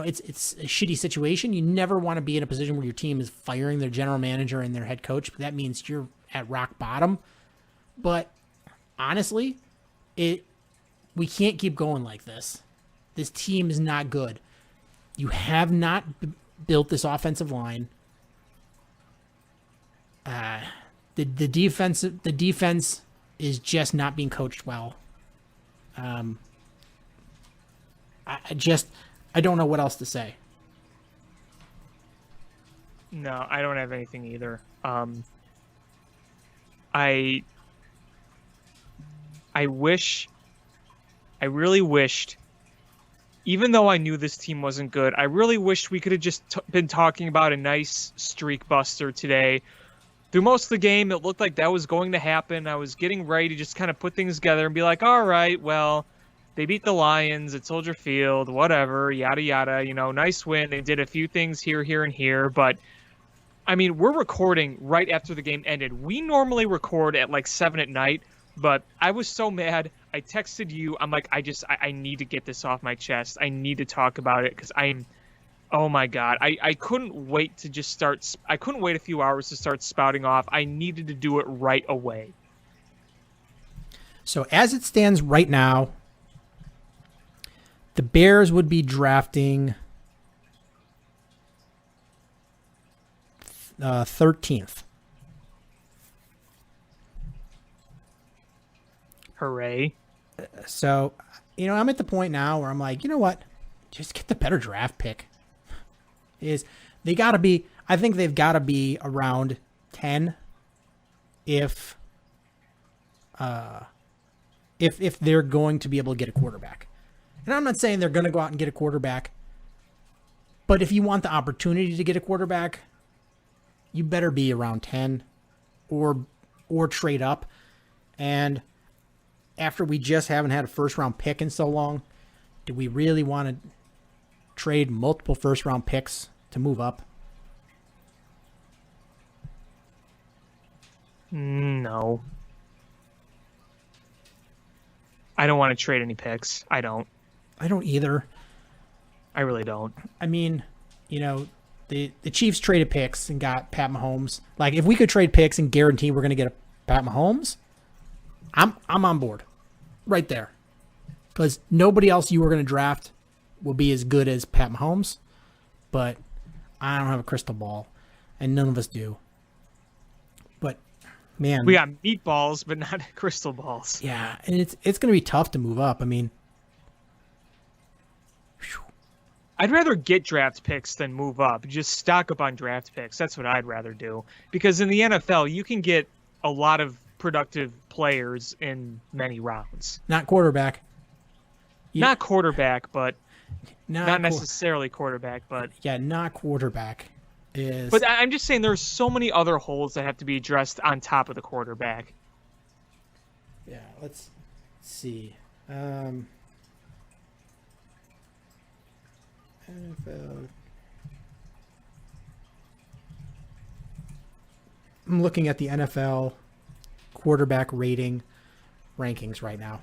it's a shitty situation. You never want to be in a position where your team is firing their general manager and their head coach. But that means you're at rock bottom. But honestly, we can't keep going like this. This team is not good. You have not built this offensive line. The defense is just not being coached well. I don't know what else to say. No, I don't have anything either. I really wished, even though I knew this team wasn't good, I really wished we could have just been talking about a nice streak buster today. Through most of the game, it looked like that was going to happen. I was getting ready to just kind of put things together and be like, all right, well, they beat the Lions at Soldier Field, whatever, yada, yada, nice win. They did a few things here, and here. But, I mean, we're recording right after the game ended. We normally record at like 7 at night, but I was so mad. I texted you. I'm like, I need to get this off my chest. I need to talk about it because oh my God. I couldn't wait to just start. I couldn't wait a few hours to start spouting off. I needed to do it right away. So as it stands right now, the Bears would be drafting 13th. Hooray. So, I'm at the point now where I'm like, you know what? Just get the better draft pick. I think they've got to be around 10 if they're going to be able to get a quarterback. And I'm not saying they're going to go out and get a quarterback, but if you want the opportunity to get a quarterback, you better be around 10 or trade up. And after we just haven't had a first-round pick in so long, do we really want to trade multiple first-round picks to move up? No. I don't want to trade any picks. I don't either. I really don't. I mean, the Chiefs traded picks and got Pat Mahomes. Like, if we could trade picks and guarantee we're going to get a Pat Mahomes, I'm on board right there. Because nobody else you were going to draft will be as good as Pat Mahomes. But I don't have a crystal ball, and none of us do. But, man. We got meatballs, but not crystal balls. Yeah, and it's going to be tough to move up. I mean, I'd rather get draft picks than move up. Just stock up on draft picks. That's what I'd rather do. Because in the NFL, you can get a lot of productive players in many rounds. Not quarterback. Not quarterback, but not necessarily quarterback, but yeah, not quarterback is. But I'm just saying there's so many other holes that have to be addressed on top of the quarterback. Yeah, let's see. NFL. I'm looking at the NFL quarterback rating rankings right now.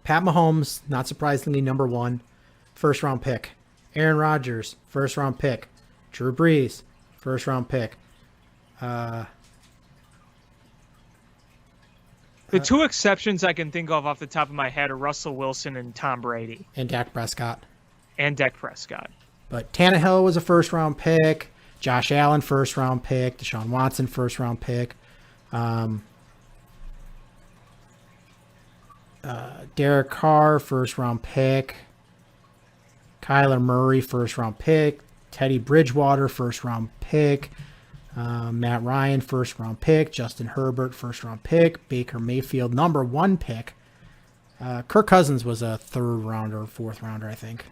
Pat Mahomes, not surprisingly, number 1, first round pick. Aaron Rodgers, first round pick. Drew Brees, first round pick. The two exceptions I can think of off the top of my head are Russell Wilson and Tom Brady. And Dak Prescott. But Tannehill was a first round pick. Josh Allen, first round pick. Deshaun Watson, first round pick. Derek Carr, first round pick. Kyler Murray, first round pick. Teddy Bridgewater, first round pick. Matt Ryan, first round pick. Justin Herbert, first round pick. Baker Mayfield, number 1 pick. Kirk Cousins was a 3rd rounder, 4th rounder, I think.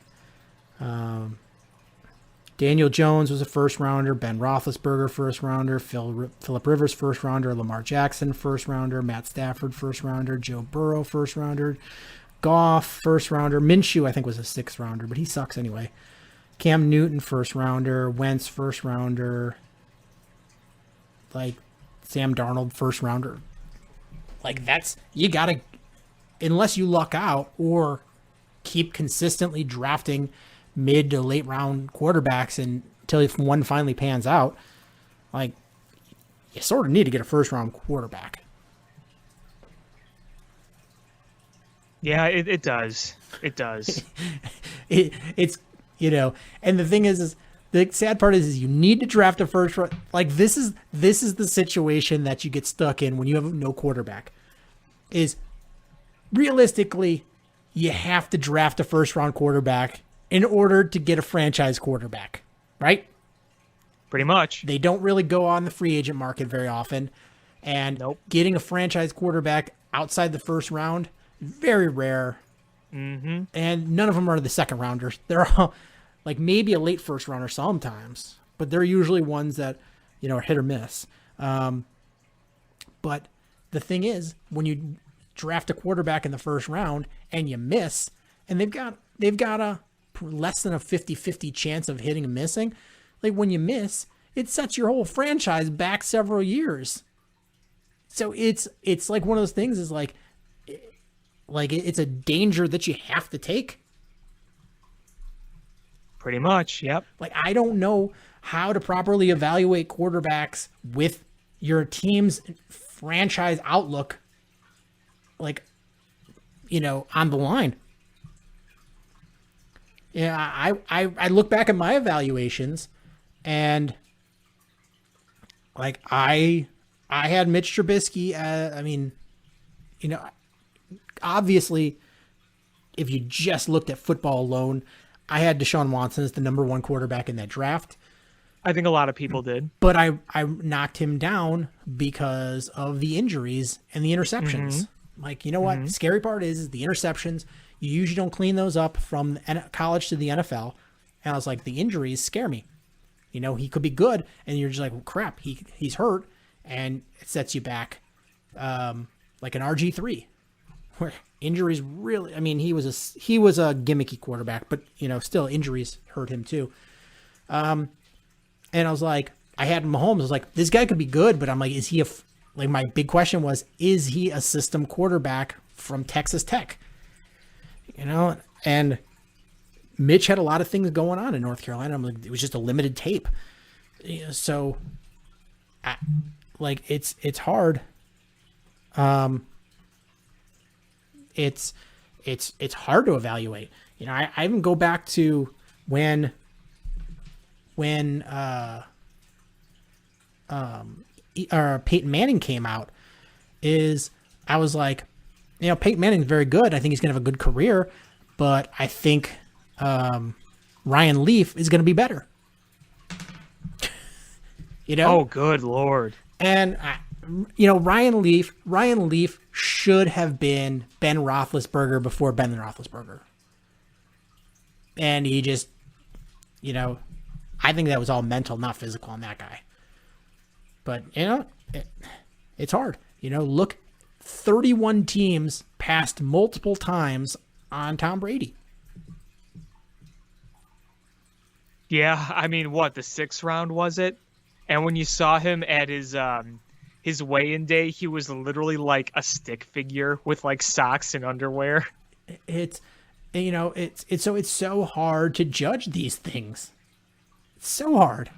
Daniel Jones was a first rounder. Ben Roethlisberger, first rounder. Phillip Rivers, first rounder. Lamar Jackson, first rounder. Matt Stafford, first rounder. Joe Burrow, first rounder. Goff, first rounder. Minshew, I think, was a 6th rounder, but he sucks anyway. Cam Newton, first rounder. Wentz, first rounder. Like, Sam Darnold, first rounder. Like, you gotta, unless you luck out or keep consistently drafting mid to late round quarterbacks until one finally pans out, like, you sort of need to get a first round quarterback. Yeah, it does. It does. It's, and the thing is the sad part is you need to draft a first round. Like, this is the situation that you get stuck in when you have no quarterback. Is realistically, you have to draft a first round quarterback in order to get a franchise quarterback, right? Pretty much. They don't really go on the free agent market very often. And getting a franchise quarterback outside the first round, very rare. Mm-hmm. And none of them are the second rounders. They're all, like, maybe a late first rounder sometimes, but they're usually ones that, are hit or miss. But the thing is, when you draft a quarterback in the first round and you miss, and they've got a less than a 50-50 chance of hitting and missing, like, when you miss, it sets your whole franchise back several years. So it's like one of those things is like it's a danger that you have to take. Pretty much, yep. Like, I don't know how to properly evaluate quarterbacks with your team's franchise outlook, like, on the line. Yeah, I look back at my evaluations, and, like, I had Mitch Trubisky. Obviously, if you just looked at football alone, I had Deshaun Watson as the number one quarterback in that draft. I think a lot of people did. But I knocked him down because of the injuries and the interceptions. Mm-hmm. Like, you know what? The scary part is the interceptions. You usually don't clean those up from college to the NFL. And I was like, the injuries scare me. He could be good, and you're just like, well, crap, he's hurt, and it sets you back like an RG3. Where injuries really, he was a gimmicky quarterback, but still injuries hurt him too. And I was like, I had Mahomes. I was like, this guy could be good, but I'm like, is he my big question was, is he a system quarterback from Texas Tech? And Mitch had a lot of things going on in North Carolina. I'm like, it was just a limited tape. So, it's hard. It's hard to evaluate. I even go back to when Peyton Manning came out. I was like, Peyton Manning's very good. I think he's gonna have a good career, but I think Ryan Leaf is gonna be better. Oh, good Lord. And Ryan Leaf should have been Ben Roethlisberger before Ben Roethlisberger. And he just, I think that was all mental, not physical on that guy. But, it's hard. Look, 31 teams passed multiple times on Tom Brady. Yeah, what, the 6th round was it? And when you saw him at his weigh-in day, he was literally like a stick figure with like socks and underwear. It's so hard to judge these things. It's so hard.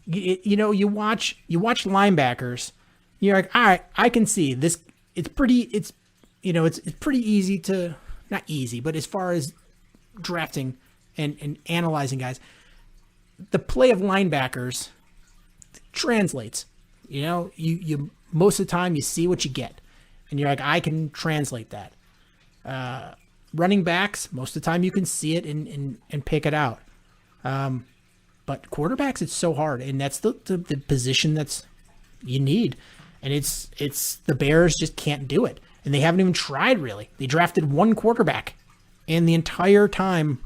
You watch linebackers. You're like, all right, I can see this. It's pretty easy to, not easy, but as far as drafting and analyzing guys, the play of linebackers translates. You most of the time you see what you get, and you're like, I can translate that. Running backs, most of the time you can see it and pick it out. But quarterbacks, it's so hard, and that's the position that's you need, and it's the Bears just can't do it, and they haven't even tried really. They drafted one quarterback, and the entire time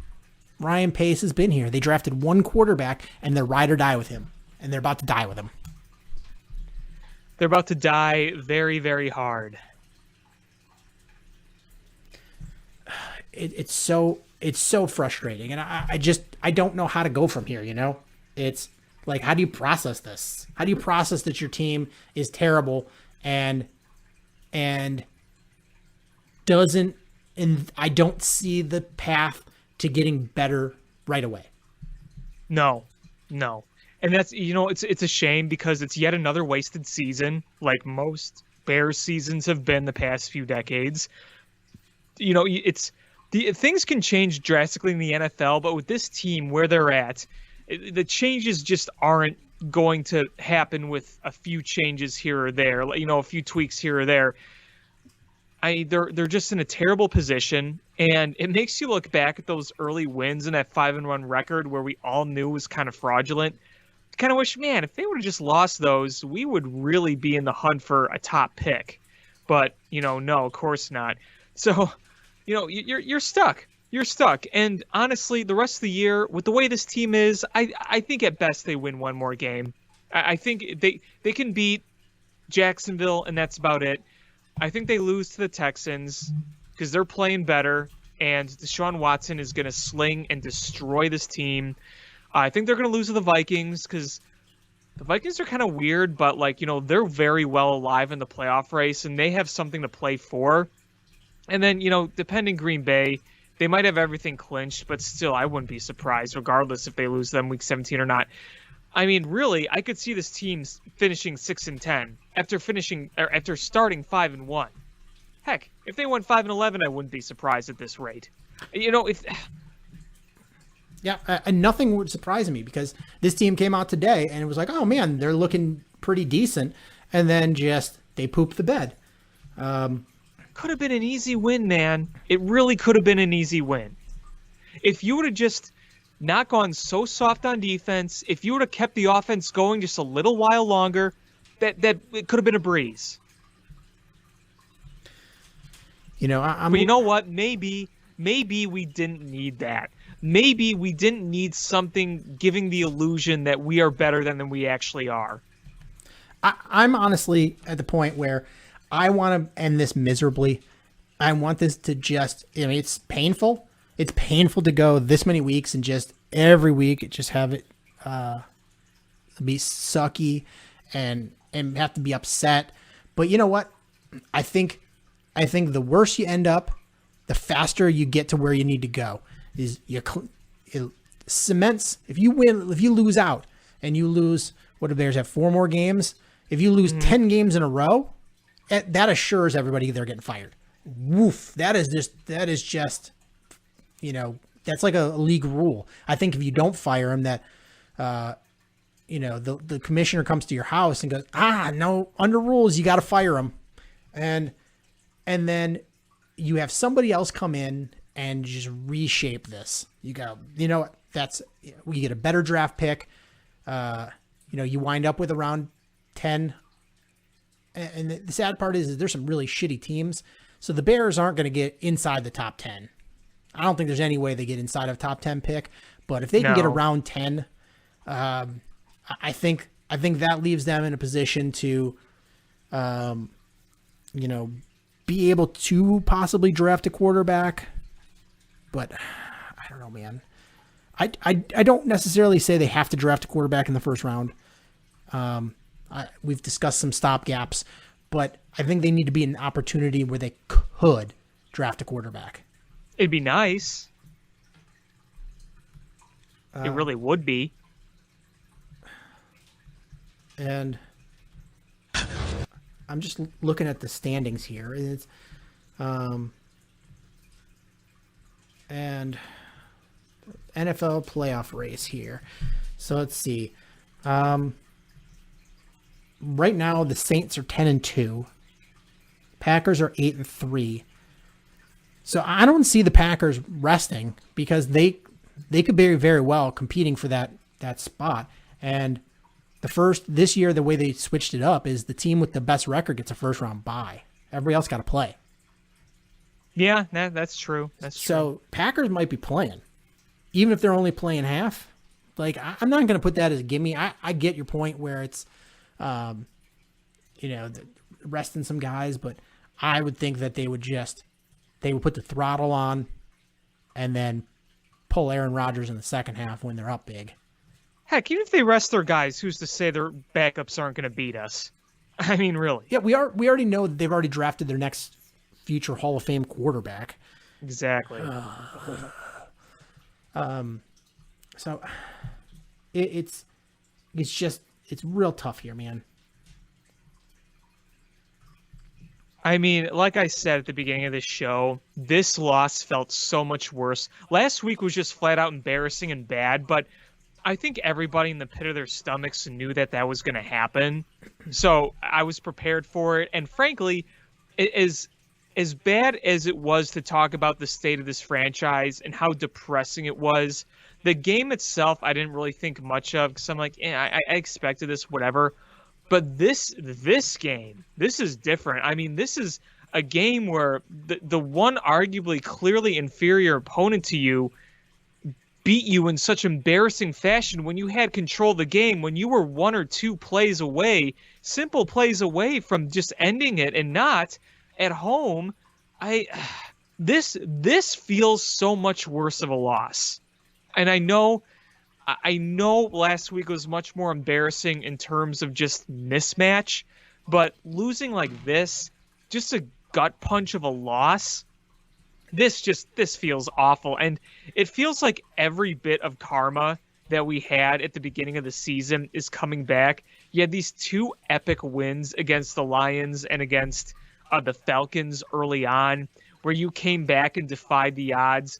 Ryan Pace has been here, they drafted one quarterback, and they're ride or die with him, and they're about to die with him. They're about to die very, very hard. It's so frustrating, and I don't know how to go from here. It's like, how do you process this? How do you process that your team is terrible and doesn't, and I don't see the path to getting better right away. No. And that's, it's a shame because it's yet another wasted season, like most Bears seasons have been the past few decades. Things can change drastically in the NFL, but with this team where they're at, the changes just aren't going to happen with a few changes here or there, a few tweaks here or there. They're just in a terrible position, and it makes you look back at those early wins and that 5-1 record where we all knew was kind of fraudulent. Kind of wish, man, if they would have just lost those, we would really be in the hunt for a top pick. But, no, of course not. So, you're stuck. You're stuck. And honestly, the rest of the year, with the way this team is, I think at best they win one more game. I think they can beat Jacksonville, and that's about it. I think they lose to the Texans because they're playing better, and Deshaun Watson is going to sling and destroy this team. I think they're going to lose to the Vikings because the Vikings are kind of weird, but they're very well alive in the playoff race, and they have something to play for. And then, depending Green Bay, they might have everything clinched, but still, I wouldn't be surprised regardless if they lose them week 17 or not. I mean, really, I could see this team finishing 6-10 after starting 5-1. Heck, if they went 5-11, I wouldn't be surprised at this rate. And nothing would surprise me because this team came out today and it was like, oh man, they're looking pretty decent, and then just they pooped the bed. Could have been an easy win, man. It really could have been an easy win. If you would have just not gone so soft on defense, if you would have kept the offense going just a little while longer, that it could have been a breeze. But you know what? Maybe we didn't need that. Maybe we didn't need something giving the illusion that we are better than we actually are. I'm honestly at the point where I want to end this miserably. I want this to just, it's painful. It's painful to go this many weeks and just every week just have it be sucky and have to be upset. But you know what? I think the worse you end up, the faster you get to where you need to go. It cements. If you lose out and you lose, what do Bears have, 4 more games? If you lose 10 games in a row, that assures everybody they're getting fired. Woof. That is just, that's like a league rule. I think if you don't fire him, that, the commissioner comes to your house and goes, no, under rules, you got to fire him. And then you have somebody else come in and just reshape this. You go, we get a better draft pick. You wind up with around 10. And the sad part is there's some really shitty teams. So the Bears aren't going to get inside the top 10. I don't think there's any way they get inside of top 10 pick, but if they can get around 10, I think that leaves them in a position to, be able to possibly draft a quarterback. But I don't know, man. I don't necessarily say they have to draft a quarterback in the first round. We've discussed some stopgaps, but I think they need to be an opportunity where they could draft a quarterback. It'd be nice. It really would be. And I'm just looking at the standings here. It's, and NFL playoff race here. So let's see. Right now the Saints are 10-2. Packers are 8-3. So I don't see the Packers resting because they could be very well competing for that spot. And this year, the way they switched it up is the team with the best record gets a first round bye. Everybody else got to play. Yeah, that's true. So Packers might be playing, even if they're only playing half. Like, I'm not going to put that as a gimme. I get your point where it's, resting some guys, but I would think that they would put the throttle on and then pull Aaron Rodgers in the second half when they're up big. Heck, even if they rest their guys, who's to say their backups aren't going to beat us? I mean, really. Yeah, we already know that they've already drafted their next future Hall of Fame quarterback. Exactly. So it's real tough here, man. I mean, like I said at the beginning of this show, this loss felt so much worse. Last week was just flat out embarrassing and bad, but I think everybody in the pit of their stomachs knew that that was going to happen. So I was prepared for it. And frankly, as bad as it was to talk about the state of this franchise and how depressing it was, the game itself I didn't really think much of because I'm like, I expected this, whatever. But this game, this is different. I mean, this is a game where the one arguably clearly inferior opponent to you beat you in such embarrassing fashion when you had control of the game, when you were 1 or 2 plays away, simple plays away from just ending it, and not at home. This feels so much worse of a loss. And I know last week was much more embarrassing in terms of just mismatch, but losing like this, just a gut punch of a loss, this feels awful. And it feels like every bit of karma that we had at the beginning of the season is coming back. You had these 2 epic wins against the Lions and against the Falcons early on, where you came back and defied the odds.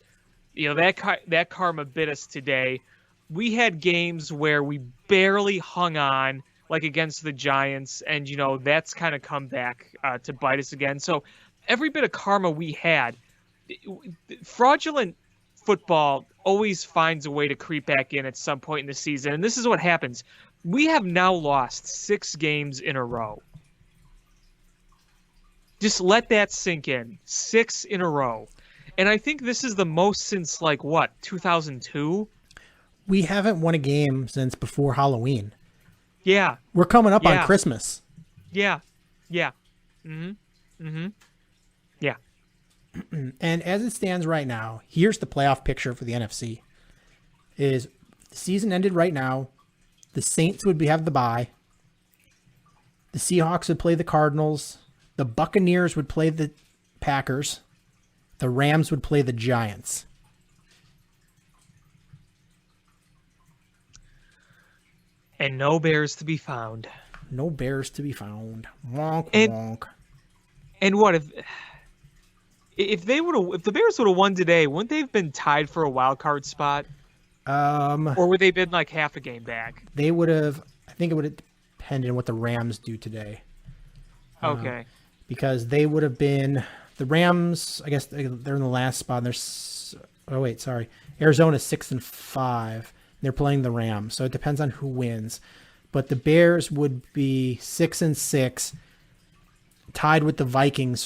You know, that karma bit us today. We had games where we barely hung on, like against the Giants, and, you know, that's kind of come back to bite us again. So every bit of karma we had, fraudulent football always finds a way to creep back in at some point in the season, and this is what happens. We have now lost 6 games in a row. Just let that sink in. 6 in a row. And I think this is the most since, 2002? We haven't won a game since before Halloween. Yeah. We're coming up on Christmas. Yeah. Yeah. Mm-hmm. Mm-hmm. Yeah. And as it stands right now, here's the playoff picture for the NFC. Is the season ended right now, the Saints would have the bye. The Seahawks would play the Cardinals. The Buccaneers would play the Packers. The Rams would play the Giants. And no Bears to be found. No Bears to be found. Wonk, and, wonk. And what if the Bears would have won today, wouldn't they have been tied for a wild card spot? Or would they have been like half a game back? They would have. I think it would have depended on what the Rams do today. Okay. Because they would have been the Rams. I guess they're in the last spot. Arizona's 6-5. They're playing the Rams, so it depends on who wins. But the Bears would be 6-6, tied with the Vikings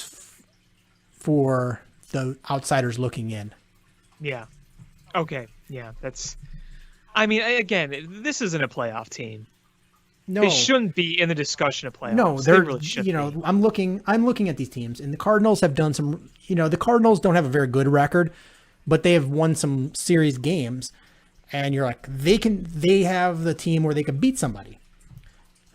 for the outsiders looking in. Yeah. Okay. Yeah. I mean, again, this isn't a playoff team. No, they shouldn't be in the discussion of playoffs. No, they really should. Be. I'm looking at these teams, and the Cardinals have done some. The Cardinals don't have a very good record, but they have won some series games. And you're like, they have the team where they could beat somebody.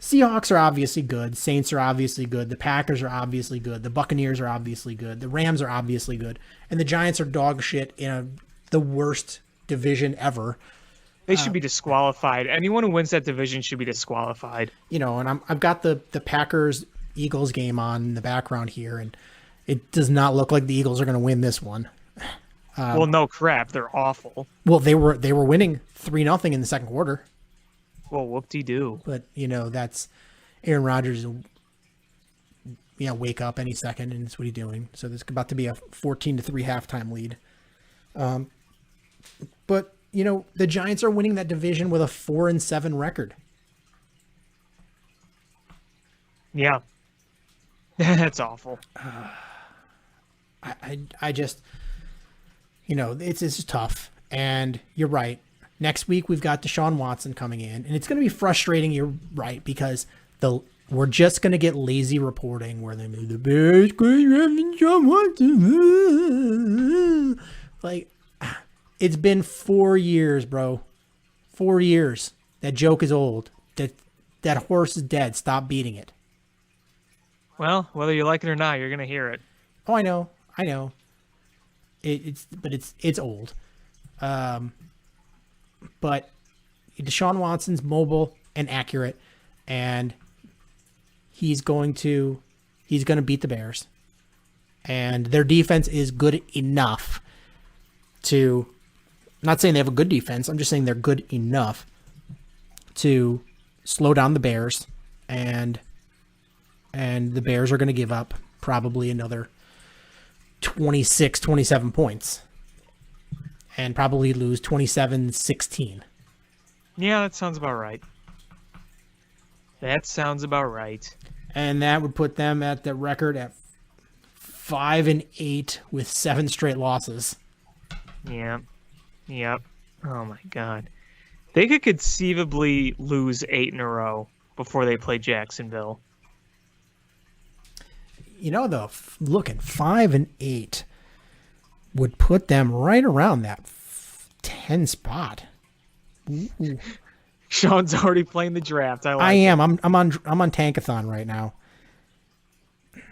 Seahawks are obviously good. Saints are obviously good. The Packers are obviously good. The Buccaneers are obviously good. The Rams are obviously good. And the Giants are dog shit in the worst division ever. They should be disqualified. Anyone who wins that division should be disqualified. And I've got the Packers-Eagles game on in the background here, and it does not look like the Eagles are going to win this one. Well, no crap. They're awful. Well, they were winning 3-0 in the second quarter. Well, whoop-de-doo. But, that's Aaron Rodgers will wake up any second, and that's what he's doing. So there's about to be a 14-3 halftime lead. But, the Giants are winning that division with a 4-7 record. Yeah. That's awful. I just... it's just tough. And you're right. Next week, we've got Deshaun Watson coming in. And it's going to be frustrating, you're right, because we're just going to get lazy reporting where they move the Bears, Deshaun Watson. It's been 4 years, bro. 4 years. That joke is old. That horse is dead. Stop beating it. Well, whether you like it or not, you're going to hear it. Oh, I know. It's old. But Deshaun Watson's mobile and accurate, and he's going to beat the Bears. And their defense is good enough to, I'm not saying they have a good defense, I'm just saying they're good enough to slow down the Bears, and the Bears are going to give up probably another 26, 27 points and probably lose 27-16. Yeah, that sounds about right. That sounds about right. And that would put them at the record at 5-8 with 7 straight losses. Yeah. Yep. Oh my God. They could conceivably lose 8 in a row before they play Jacksonville. You know, though, looking 5-8 would put them right around that 10 spot. Ooh. Sean's already playing the draft. I am. I'm on Tankathon right now.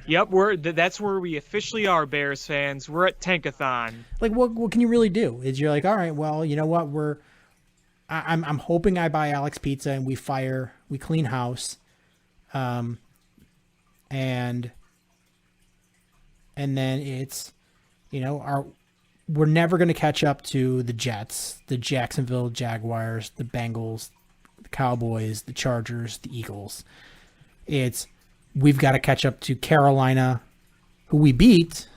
Yep, that's where we officially are, Bears fans. We're at Tankathon. Like, what can you really do? Is you're like, all right, well, you know what? I'm hoping I buy Alex Pizza and we clean house, and then it's, you know, we're never going to catch up to the Jets, the Jacksonville Jaguars, the Bengals, the Cowboys, the Chargers, the Eagles. We've got to catch up to Carolina, who we beat.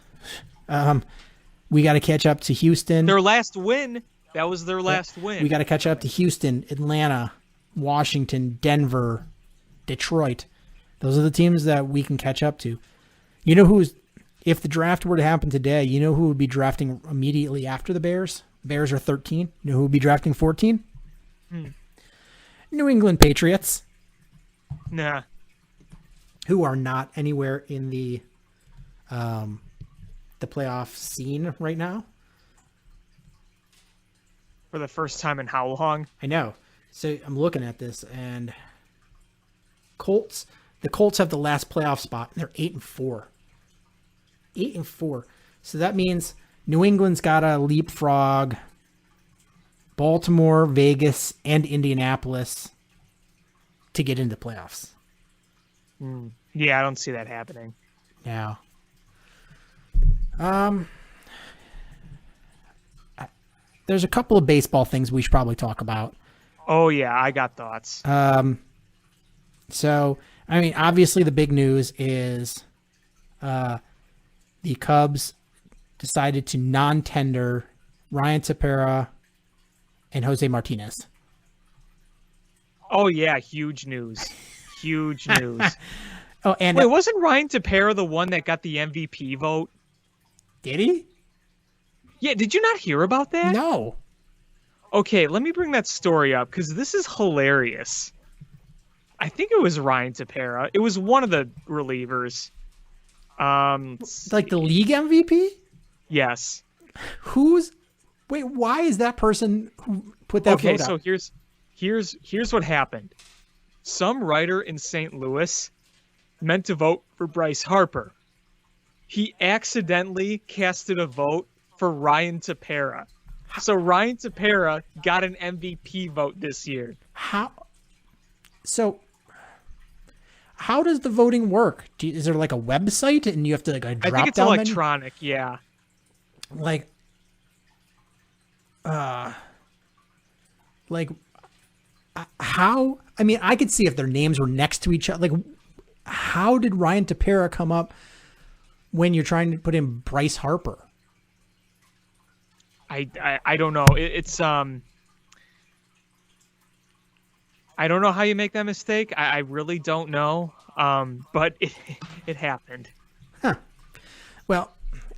We got to catch up to Houston. Their last win. That was their last win. We got to catch up to Houston, Atlanta, Washington, Denver, Detroit. Those are the teams that we can catch up to. You know if the draft were to happen today, you know who would be drafting immediately after the Bears? Bears are 13. You know who would be drafting 14? New England Patriots. Nah. Who are not anywhere in the playoff scene right now. For the first time in how long? I know. So I'm looking at this, and the Colts have the last playoff spot, and they're 8-4. 8-4. So that means New England's got to leapfrog Baltimore, Vegas, and Indianapolis to get into the playoffs. Yeah, I don't see that happening. Now, there's a couple of baseball things we should probably talk about. Oh, yeah, I got thoughts. So, I mean, obviously the big news is the Cubs decided to non-tender Ryan Tepera and Jose Martinez. Oh, yeah, huge news. Huge news. Oh, and wait, wasn't Ryan Tepera the one that got the MVP vote? Did he? Yeah, did you not hear about that? No. Okay, let me bring that story up because this is hilarious. I think it was Ryan Tepera. It was one of the relievers. Like the league MVP? Yes. Wait, why is that person who put that vote so out? here's what happened. Some writer in St. Louis meant to vote for Bryce Harper. He accidentally casted a vote for Ryan Tepera. So Ryan Tepera got an MVP vote this year. How does the voting work? Is there like a website and you have to like a drop I think it's down electronic, yeah. Menu? How? I mean, I could see if their names were next to each other. Like, how did Ryan Tepera come up when you're trying to put in Bryce Harper? I don't know. It's I don't know how you make that mistake. I really don't know. But it happened. Huh. Well,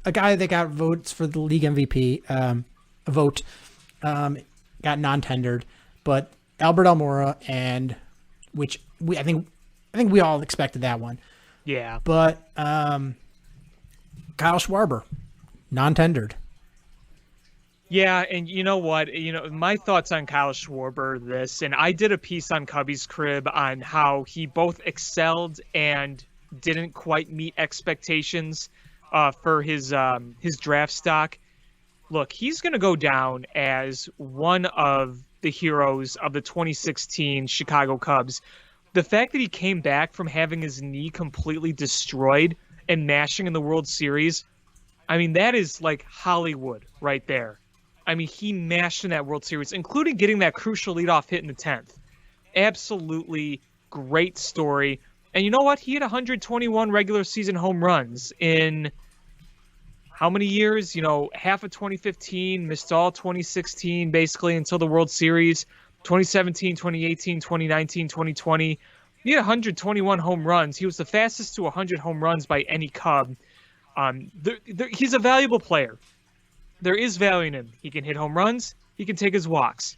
a guy that got votes for the league MVP got non-tendered, but Albert Almora I think we all expected that one. Yeah. But Kyle Schwarber, non-tendered. Yeah, and you know what? My thoughts on Kyle Schwarber and I did a piece on Cubby's Crib on how he both excelled and didn't quite meet expectations for his draft stock. look, he's going to go down as one of the heroes of the 2016 Chicago Cubs. The fact that he came back from having his knee completely destroyed and mashing in the World Series, I mean, that is like Hollywood right there. I mean, he mashed in that World Series, including getting that crucial leadoff hit in the 10th. Absolutely great story. And you know what? He had 121 regular season home runs in how many years? Half of 2015, missed all 2016, basically until the World Series. 2017, 2018, 2019, 2020. He had 121 home runs. He was the fastest to 100 home runs by any Cub. He's a valuable player. There is value in him. He can hit home runs. He can take his walks.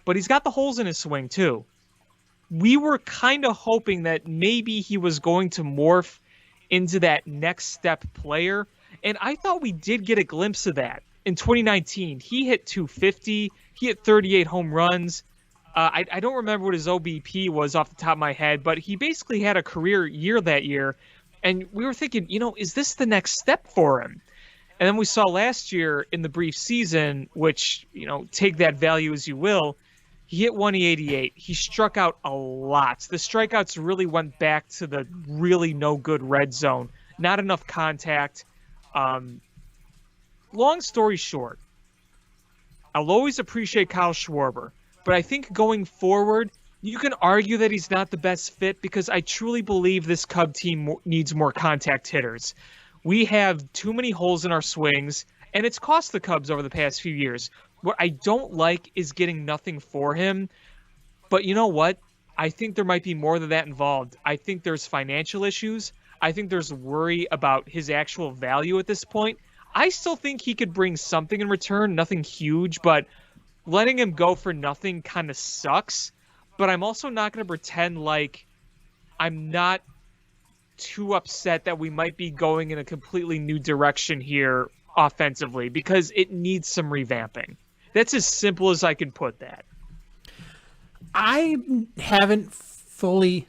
But he's got the holes in his swing, too. We were kind of hoping that maybe he was going to morph into that next step player. And I thought we did get a glimpse of that. In 2019, he hit 250. He hit 38 home runs. I don't remember what his OBP was off the top of my head, but he basically had a career year that year. And we were thinking, is this the next step for him? And then we saw last year in the brief season, which, take that value as you will, he hit 188. He struck out a lot. The strikeouts really went back to the really no good red zone. Not enough contact. Long story short, I'll always appreciate Kyle Schwarber, but I think going forward, you can argue that he's not the best fit because I truly believe this Cub team needs more contact hitters. We have too many holes in our swings, and it's cost the Cubs over the past few years. What I don't like is getting nothing for him, but you know what? I think there might be more than that involved. I think there's financial issues. I think there's worry about his actual value at this point. I still think he could bring something in return, nothing huge, but letting him go for nothing kind of sucks. But I'm also not going to pretend like I'm not too upset that we might be going in a completely new direction here offensively because it needs some revamping. That's as simple as I can put that. I haven't fully,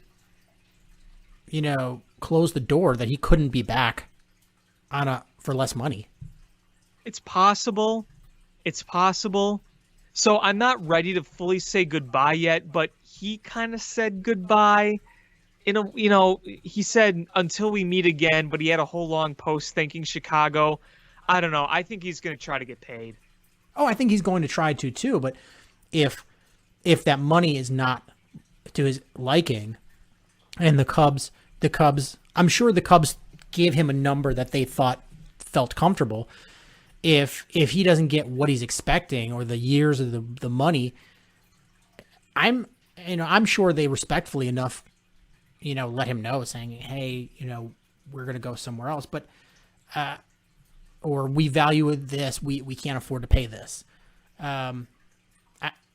closed the door that he couldn't be back for less money. It's possible. It's possible. So I'm not ready to fully say goodbye yet, but he kind of said goodbye. He said until we meet again, but he had a whole long post thanking Chicago. I don't know. I think he's going to try to get paid. Oh, I think he's going to try to too. But if that money is not to his liking, and the Cubs, I'm sure the Cubs gave him a number that they thought felt comfortable. If he doesn't get what he's expecting or the years of the money, I'm sure they respectfully enough, let him know, saying, hey, we're going to go somewhere else, but or we value this, we can't afford to pay this. I'm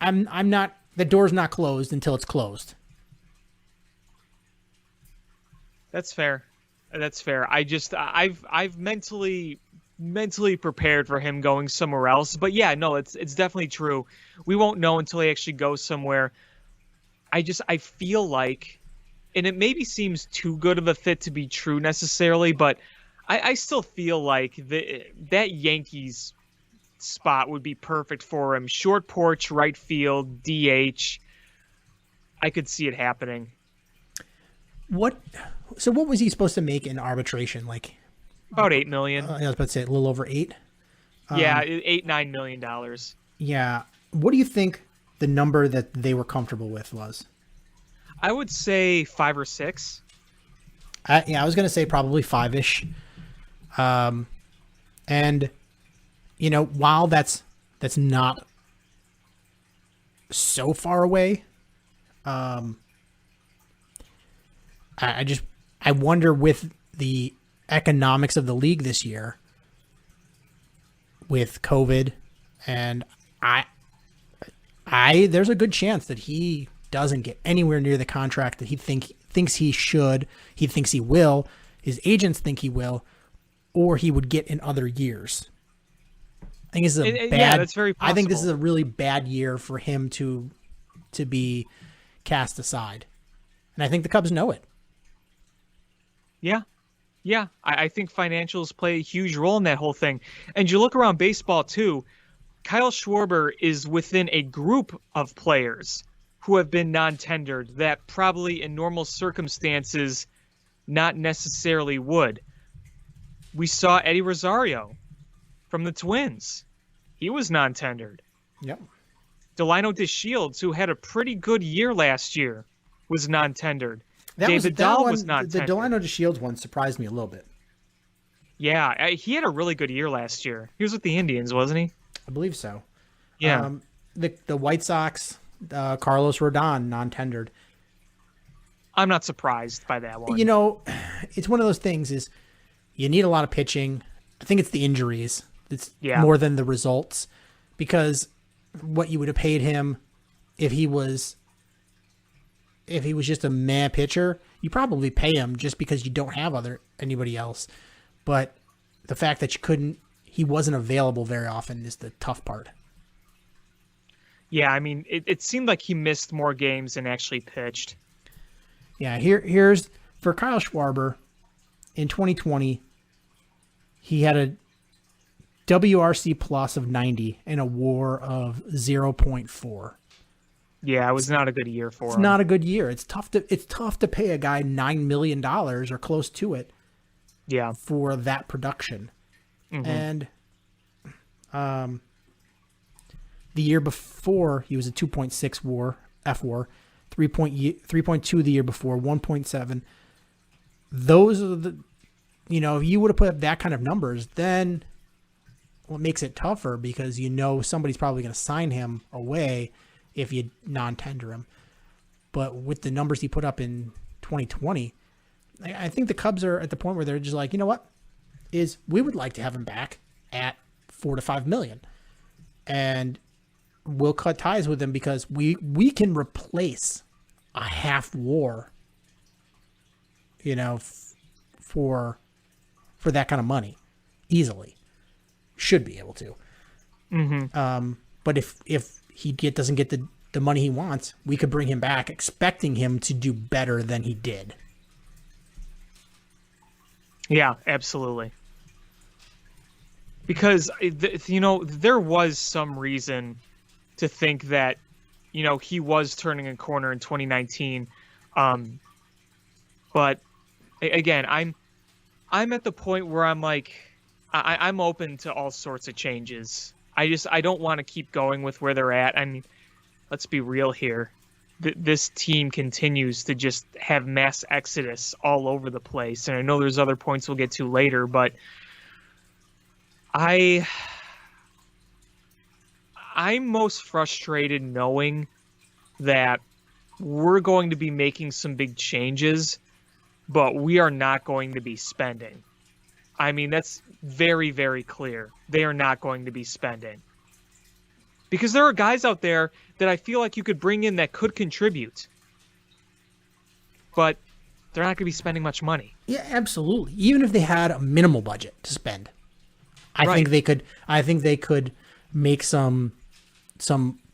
not. The door's not closed until it's closed. That's fair. I've mentally prepared for him going somewhere else. But yeah, no, it's definitely true. We won't know until he actually goes somewhere. I feel like, and it maybe seems too good of a fit to be true necessarily, but I still feel like that Yankees spot would be perfect for him. Short porch, right field, DH. I could see it happening. So what was he supposed to make in arbitration? Like about $8 million. I was about to say a little over 8. Yeah, $8-9 million. Yeah. What do you think the number that they were comfortable with was? I would say 5 or 6. I was going to say probably 5-ish. And while that's not so far away, I wonder with the economics of the league this year with COVID, and there's a good chance that he doesn't get anywhere near the contract that he thinks he should, he thinks he will, his agents think he will, or he would get in other years. I think this is that's very possible. I think this is a really bad year for him to be cast aside. And I think the Cubs know it. Yeah. Yeah, I think financials play a huge role in that whole thing. And you look around baseball too, Kyle Schwarber is within a group of players who have been non-tendered that probably in normal circumstances not necessarily would. We saw Eddie Rosario from the Twins. He was non-tendered. Yep. Delino DeShields, who had a pretty good year last year, was non-tendered. That David Dahl was non-tendered. The Delino DeShields one surprised me a little bit. Yeah, he had a really good year last year. He was with the Indians, wasn't he? I believe so. Yeah. The White Sox, Carlos Rodon, non-tendered. I'm not surprised by that one. You know, it's one of those things is you need a lot of pitching. I think it's the injuries. It's more than the results, because what you would have paid him if he was just a meh pitcher, you probably pay him just because you don't have anybody else. But the fact that he wasn't available very often is the tough part. Yeah, I mean, it seemed like he missed more games than actually pitched. Yeah, here's for Kyle Schwarber in 2020, he had a WRC plus of 90 and a WAR of 0.4. Yeah, it was not a good year for him. It's not a good year. It's tough to pay a guy $9 million or close to it. Yeah. For that production. Mm-hmm. And the year before he was a 2.6 WAR, F-WAR, 3.2 the year before, 1.7. Those are the, if you would have put up that kind of numbers, then it makes it tougher because somebody's probably going to sign him away if you non-tender him. But with the numbers he put up in 2020, I think the Cubs are at the point where they're just like, you know what, we would like to have him back at $4 to $5 million, and we'll cut ties with him because we can replace a half WAR, for that kind of money easily. Should be able to. Mm-hmm. But if he doesn't get the money he wants, we could bring him back expecting him to do better than he did. Yeah, absolutely. Because, there was some reason to think that, he was turning a corner in 2019. But, again, I'm at the point where I'm like, I'm open to all sorts of changes. I don't want to keep going with where they're at. I mean, let's be real here. This team continues to just have mass exodus all over the place. And I know there's other points we'll get to later, but I'm most frustrated knowing that we're going to be making some big changes, but we are not going to be spending. I mean, that's very, very clear. They are not going to be spending. Because there are guys out there that I feel like you could bring in that could contribute. But they're not going to be spending much money. Yeah, absolutely. Even if they had a minimal budget to spend. I think they could make some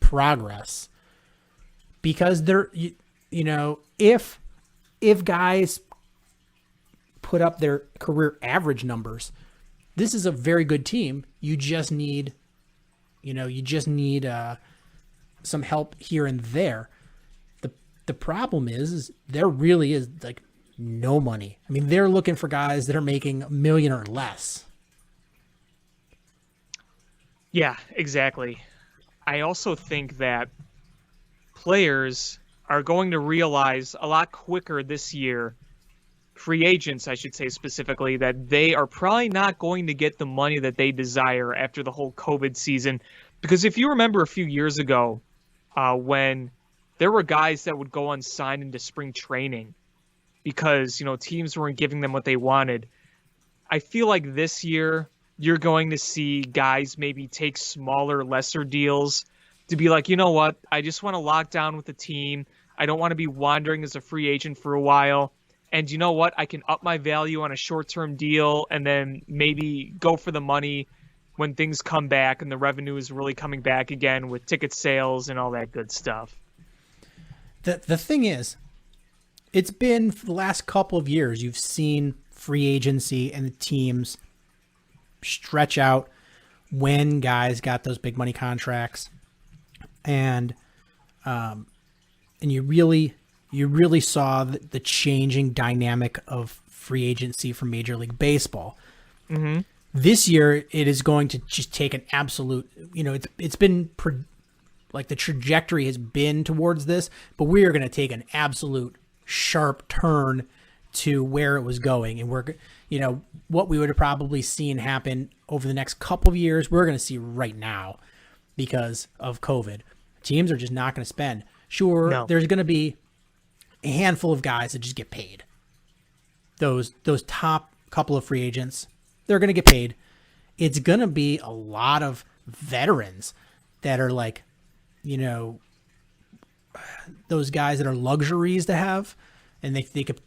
progress. Because they're if guys put up their career average numbers, this is a very good team. You just need some help here and there. The problem is there really is like no money. I mean, they're looking for guys that are making $1 million or less. Yeah, exactly. I also think that players are going to realize a lot quicker this year, free agents, I should say specifically, that they are probably not going to get the money that they desire after the whole COVID season. Because if you remember a few years ago, when there were guys that would go unsigned into spring training because, teams weren't giving them what they wanted, I feel like this year you're going to see guys maybe take smaller, lesser deals to be like, you know what, I just want to lock down with the team. I don't want to be wandering as a free agent for a while. And you know what? I can up my value on a short-term deal and then maybe go for the money when things come back and the revenue is really coming back again with ticket sales and all that good stuff. The thing is, it's been for the last couple of years, you've seen free agency and the teams stretch out when guys got those big money contracts, and you really saw the changing dynamic of free agency for Major League Baseball. Mm-hmm. This year, it is going to just take an absolute, it's been like the trajectory has been towards this, but we are going to take an absolute sharp turn to where it was going. And we're, what we would have probably seen happen over the next couple of years, we're going to see right now because of COVID. Teams are just not going to spend. Sure, No. There's going to be a handful of guys that just get paid. Those top couple of free agents, they're going to get paid. It's going to be a lot of veterans that are like, those guys that are luxuries to have, and they could,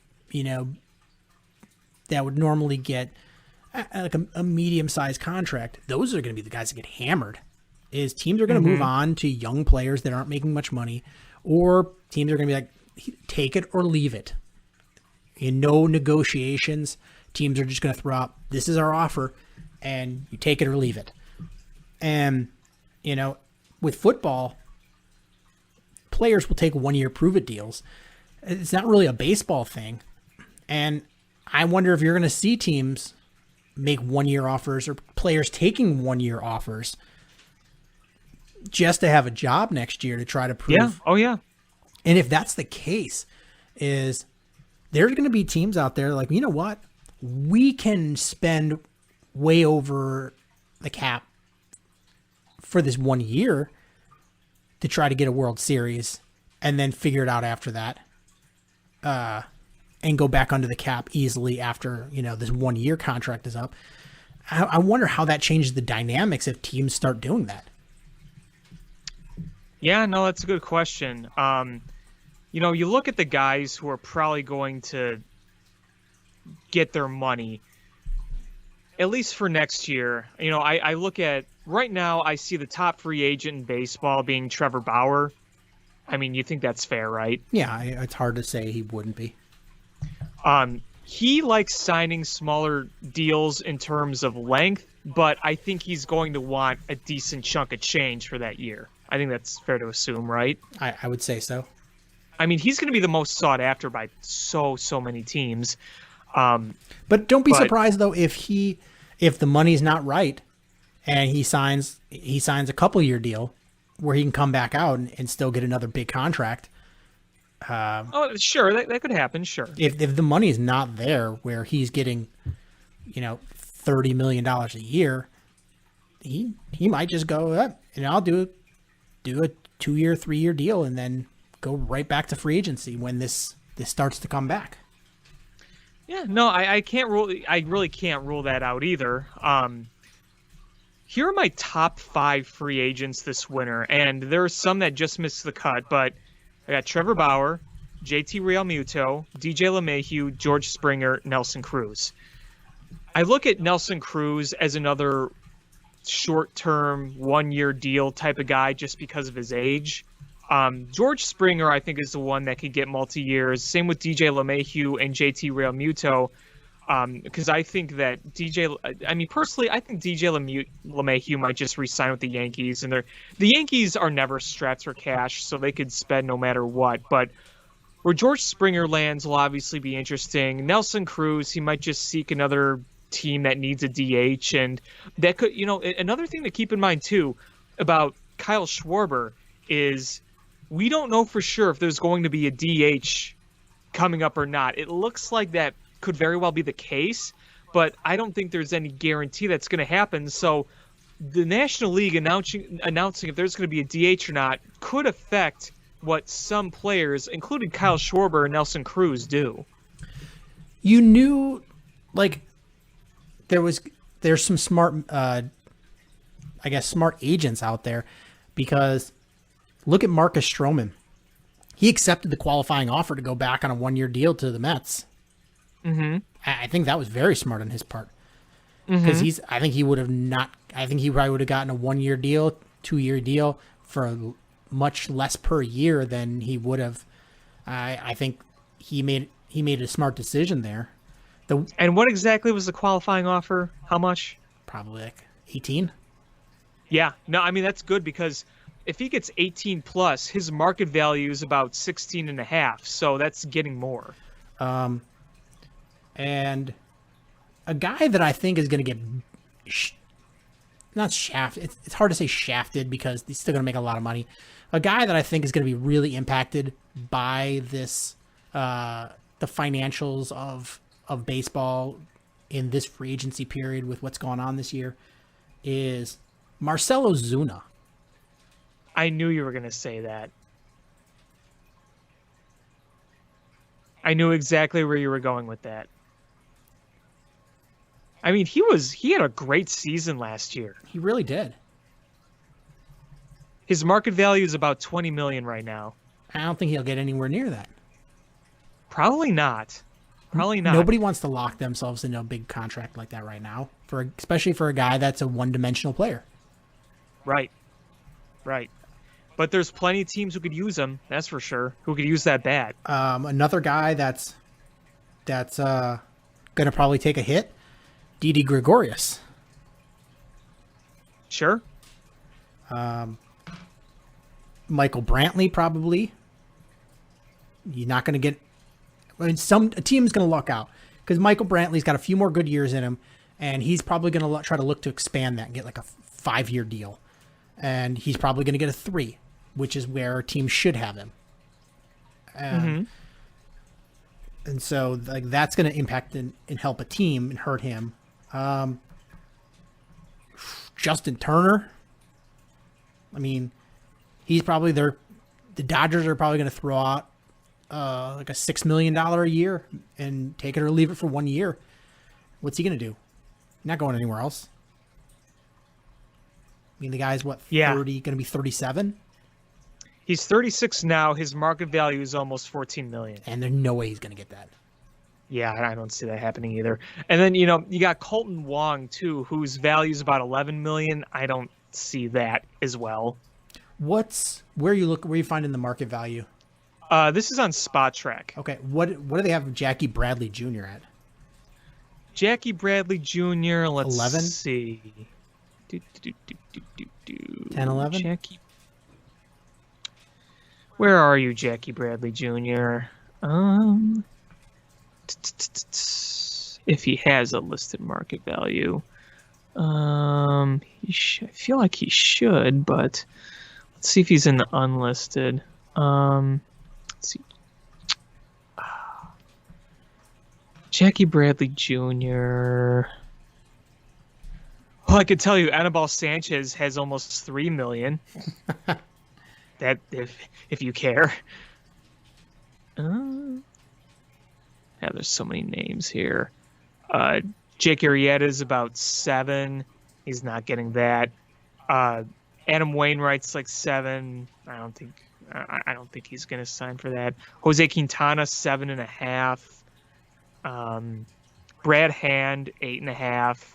that would normally get like a medium-sized contract. Those are going to be the guys that get hammered. Is teams are going to move on to young players that aren't making much money, or teams are going to be like, take it or leave it. In no negotiations, teams are just going to throw out, this is our offer, and you take it or leave it. And, with football, players will take 1 year prove-it deals. It's not really a baseball thing. And I wonder if you're going to see teams make 1 year offers or players taking 1 year offers just to have a job next year to try to prove. Yeah. Oh, yeah. And if that's the case, is there's going to be teams out there like, you know what? We can spend way over the cap for this 1 year to try to get a World Series and then figure it out after that. And go back under the cap easily after, this 1 year contract is up. I wonder how that changes the dynamics if teams start doing that. Yeah, no, that's a good question. You look at the guys who are probably going to get their money, at least for next year. I look at, right now, I see the top free agent in baseball being Trevor Bauer. I mean, you think that's fair, right? Yeah, it's hard to say he wouldn't be. He likes signing smaller deals in terms of length, but I think he's going to want a decent chunk of change for that year. I think that's fair to assume, right? I would say so. I mean, he's going to be the most sought after by so many teams. But don't be surprised though if the money's not right and he signs a couple year deal where he can come back out and still get another big contract. Sure, that could happen. Sure. If the money is not there where he's getting, $30 million a year, he might just go up and I'll do a 2 year, 3 year deal and then go right back to free agency when this starts to come back. Yeah, no, I can't rule. I really can't rule that out either. Here are my top 5 free agents this winter, and there are some that just missed the cut, but I got Trevor Bauer, JT Realmuto, DJ LeMahieu, George Springer, Nelson Cruz. I look at Nelson Cruz as another short-term, 1 year deal type of guy just because of his age. George Springer, I think, is the one that could get multi-years. Same with DJ LeMahieu and JT Realmuto, because I think that personally, I think DJ LeMahieu might just re-sign with the Yankees, and the Yankees are never strapped for cash, so they could spend no matter what. But where George Springer lands will obviously be interesting. Nelson Cruz, he might just seek another team that needs a DH, and that could, another thing to keep in mind too about Kyle Schwarber is we don't know for sure if there's going to be a DH coming up or not. It looks like that could very well be the case, but I don't think there's any guarantee that's going to happen. So the National League announcing if there's going to be a DH or not could affect what some players, including Kyle Schwarber and Nelson Cruz, do. You knew, there's some smart, smart agents out there, because look at Marcus Stroman. He accepted the qualifying offer to go back on a 1 year deal to the Mets. Mm-hmm. I think that was very smart on his part, because I think he probably would have gotten a 1 year deal, 2 year deal for much less per year than he would have. I think he made a smart decision there. And what exactly was the qualifying offer? How much? Probably like 18. Yeah, no, I mean, that's good because if he gets 18 plus, his market value is about 16 and a half. So that's getting more. And a guy that I think is going to get not shafted. It's hard to say shafted because he's still going to make a lot of money. A guy that I think is going to be really impacted by this, the financials of baseball in this free agency period with what's going on this year, is Marcell Ozuna. I knew you were going to say that. I knew exactly where you were going with that. I mean, he had a great season last year. He really did. His market value is about 20 million right now. I don't think he'll get anywhere near that. Probably not. Probably not. Nobody wants to lock themselves into a big contract like that right now, especially for a guy that's a one-dimensional player. Right. Right. But there's plenty of teams who could use him, that's for sure, who could use that bat. Another guy that's going to probably take a hit, Didi Gregorius. Sure. Michael Brantley probably. You're not going to get. I mean, a team's going to luck out because Michael Brantley's got a few more good years in him, and he's probably going to try to look to expand that and get like a 5-year deal, and he's probably going to get a 3, which is where teams should have him. And so like that's going to impact and help a team and hurt him. Justin Turner. I mean, he's probably the Dodgers are probably going to throw out like a $6 million a year and take it or leave it for 1 year. What's he going to do? Not going anywhere else. I mean, the guy's what, 30, going to be 37? He's 36 now. His market value is almost 14 million. And there's no way he's going to get that. Yeah, I don't see that happening either. And then, you got Colton Wong, too, whose value is about 11 million. I don't see that as well. Where you finding the market value? This is on Spot Track. Okay, what do they have Jackie Bradley Jr. at? Jackie Bradley Jr., let's 11? see. 10, 11? Jackie. Where are you, Jackie Bradley Jr.? If he has a listed market value. I feel like he should, but let's see if he's in the unlisted. Let's see. Jackie Bradley Jr. Well, I could tell you, Anibal Sanchez has almost 3 million. That if you care. Yeah, there's so many names here. Jake Arrieta is about 7. He's not getting that. Adam Wainwright's like 7. I don't think he's gonna sign for that. Jose Quintana 7.5. Brad Hand 8.5.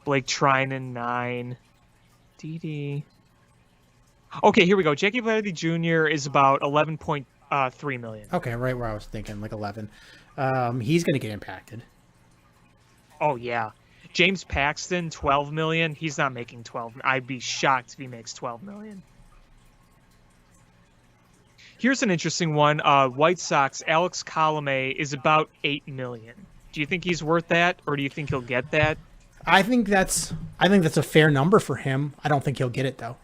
Blake Trinan 9. DD. Okay, here we go. Jackie Bradley Jr. is about 11.3 million. Okay, right where I was thinking, like 11. He's going to get impacted. Oh yeah, James Paxton 12 million. He's not making 12. I'd be shocked if he makes 12 million. Here's an interesting one. White Sox Alex Colomé is about 8 million. Do you think he's worth that, or do you think he'll get that? I think that's a fair number for him. I don't think he'll get it though.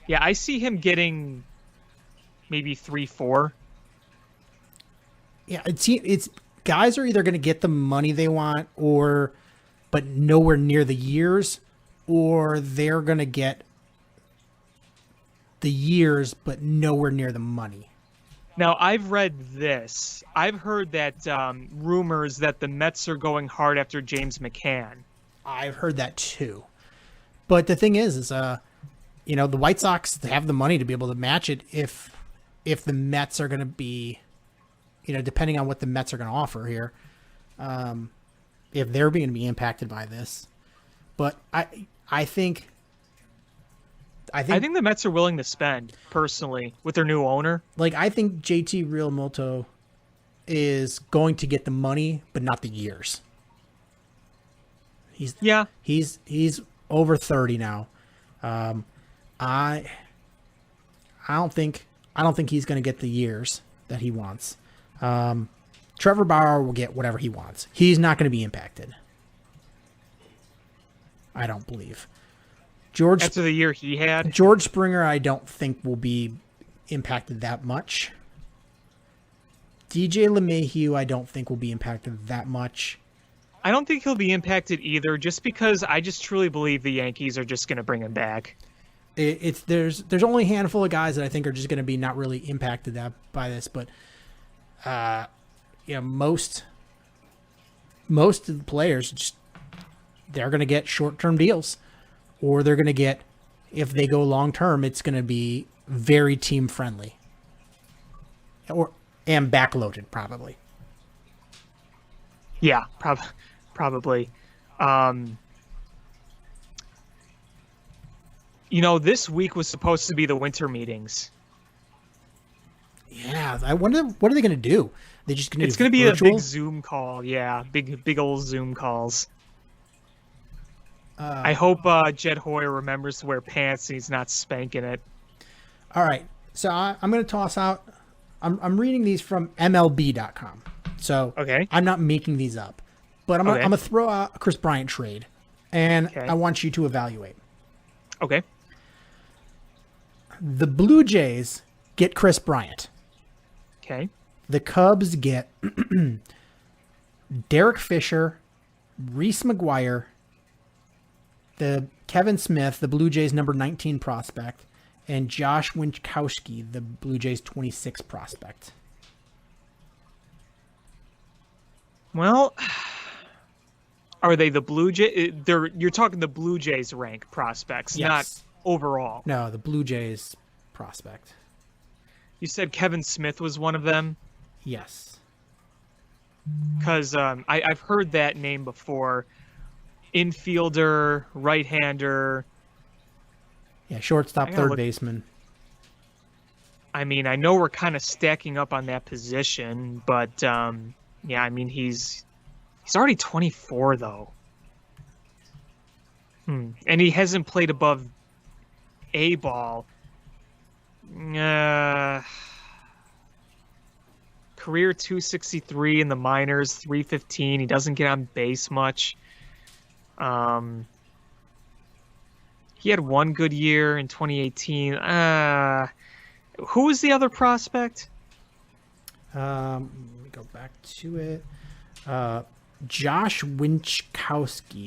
Yeah, I see him getting maybe 3-4. Yeah, it's guys are either going to get the money they want, but nowhere near the years, or they're going to get the years but nowhere near the money. Now, I've read this. I've heard that rumors that the Mets are going hard after James McCann. I've heard that too. But the thing is the White Sox have the money to be able to match it if the Mets are going to be, depending on what the Mets are going to offer here, if they're going to be impacted by this. But I think the Mets are willing to spend, personally, with their new owner. Like, I think JT Realmuto is going to get the money, but not the years. He's over 30 now. I don't think he's going to get the years that he wants. Trevor Bauer will get whatever he wants. He's not going to be impacted. I don't believe. After the year he had? George Springer, I don't think will be impacted that much. DJ LeMahieu, I don't think will be impacted that much. I don't think he'll be impacted either, just because I just truly believe the Yankees are just going to bring him back. There's only a handful of guys that I think are just going to be not really impacted by this, but most of the players they're going to get short-term deals, or they're going to get, if they go long-term, it's going to be very team-friendly, and backloaded probably. Yeah, probably. This week was supposed to be the winter meetings. Yeah, I wonder what are they going to do? They just going to? It's going to be virtual? A big Zoom call. Yeah, big old Zoom calls. I hope Jed Hoyer remembers to wear pants and he's not spanking it. All right, so I'm going to toss out. I'm reading these from MLB.com. So okay. I'm not making these up, but I'm going to throw out a Chris Bryant trade, and I want you to evaluate. Okay. The Blue Jays get Chris Bryant. Okay. The Cubs get Derek Fisher, Reese McGuire, the Kevin Smith, the Blue Jays number 19 prospect, and Josh Winkowski, the Blue Jays 26 prospect. Well, are they the Blue Jays? You're talking the Blue Jays rank prospects, yes. Not overall. No, the Blue Jays prospect. You said Kevin Smith was one of them? Yes. Because I've heard that name before. Infielder, right-hander. Yeah, shortstop, third baseman. I mean, I know we're kind of stacking up on that position, but yeah, I mean he's already 24 though. And he hasn't played above A ball. Career 263 in the minors, 315. He doesn't get on base much. He had one good year in 2018. Who was the other prospect? Let me go back to it. Josh Winkowski.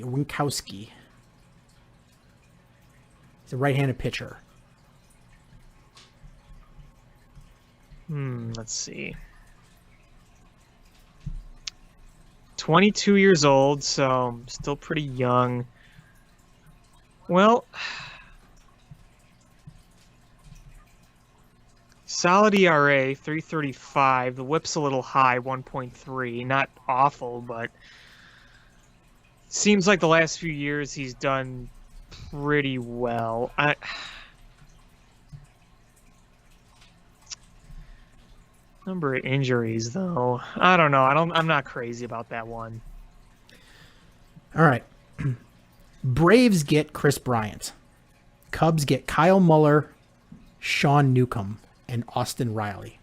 He's a right-handed pitcher. Let's see. 22 years old, so still pretty young. Well, solid ERA, 3.35. The whip's a little high, 1.3. Not awful, but seems like the last few years he's done pretty well. Number of injuries, though. I don't know. I'm not crazy about that one. All right. Braves get Chris Bryant. Cubs get Kyle Muller, Sean Newcomb, and Austin Riley.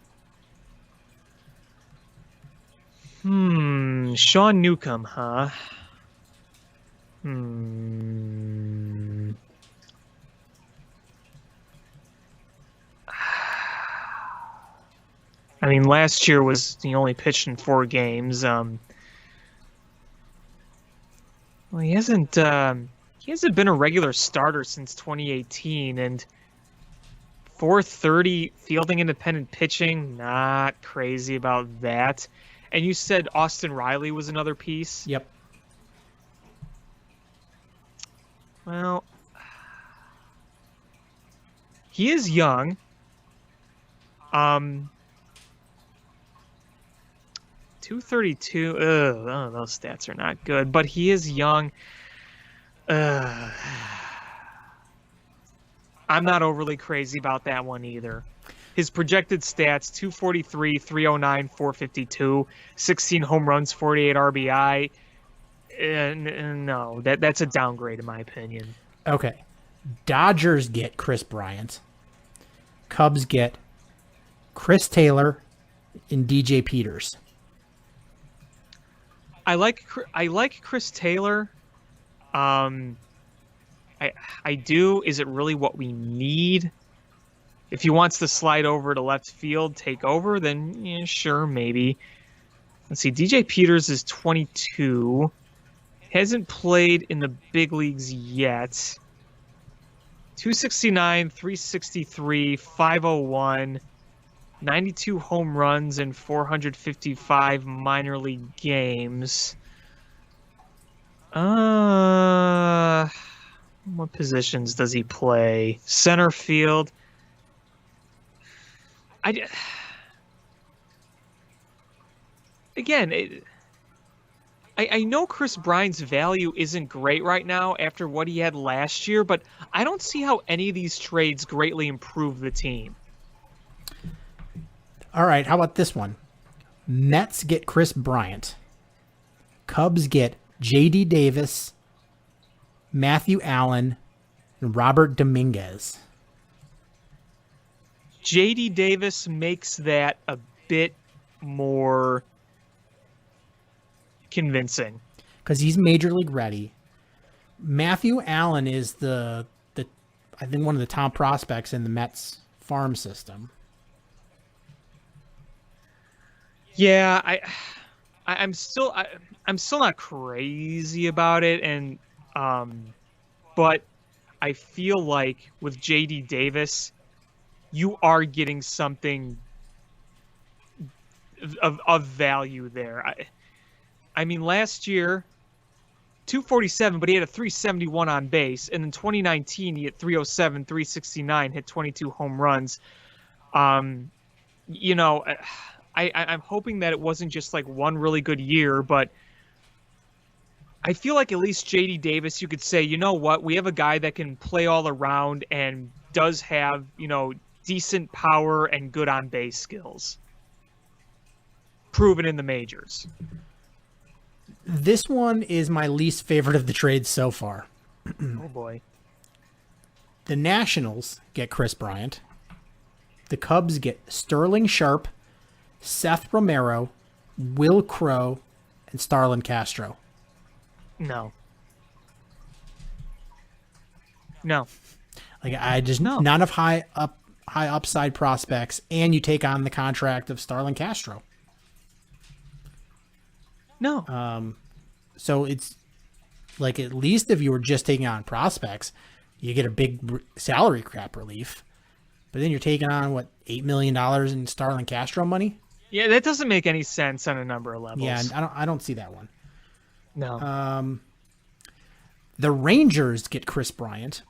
Sean Newcomb, huh? I mean, last year was he only pitched in 4 games. Well, he hasn't been a regular starter since 2018, and 430 fielding independent pitching, not crazy about that. And you said Austin Riley was another piece? Yep. Well, he is young. 232. Those stats are not good, but he is young. I'm not overly crazy about that one either. his projected stats: 243, 309, 452, 16 home runs, 48 RBI. And no, that's a downgrade in my opinion. Okay. Dodgers get Chris Bryant. Cubs get Chris Taylor and DJ Peters. I like Chris Taylor. I do. Is it really what we need? If he wants to slide over to left field, take over, then yeah, sure, maybe. Let's see. DJ Peters is 22. Hasn't played in the big leagues yet. 269, 363, 501, 92 home runs in 455 minor league games. What positions does he play? Center field. I know Chris Bryant's value isn't great right now after what he had last year, but I don't see how any of these trades greatly improve the team. All right, how about this one? Mets get Chris Bryant. Cubs get J.D. Davis, Matthew Allen, and Robert Dominguez. J.D. Davis makes that a bit more convincing because he's major league ready. Matthew Allen is the I think one of the top prospects in the Mets farm system. Yeah, I'm still not crazy about it, and but I feel like with J.D. Davis, you are getting something of value there. I mean, last year, 247, but he had a 371 on base. And in 2019, he hit 307, 369, hit 22 home runs. I'm hoping that it wasn't just like one really good year, but I feel like at least J.D. Davis, you could say, you know what, we have a guy that can play all around and does have, decent power and good on base skills. Proven in the majors. This one is my least favorite of the trades so far. Oh boy. The Nationals get Chris Bryant. The Cubs get Sterling Sharp, Seth Romero, Will Crow, and Starlin Castro. No. Like not enough high upside prospects, and you take on the contract of Starlin Castro. No. So it's like, at least if you were just taking on prospects, you get a big salary cap relief. But then you're taking on $8 million in Starlin Castro money. Yeah, that doesn't make any sense on a number of levels. Yeah, I don't see that one. No. The Rangers get Chris Bryant.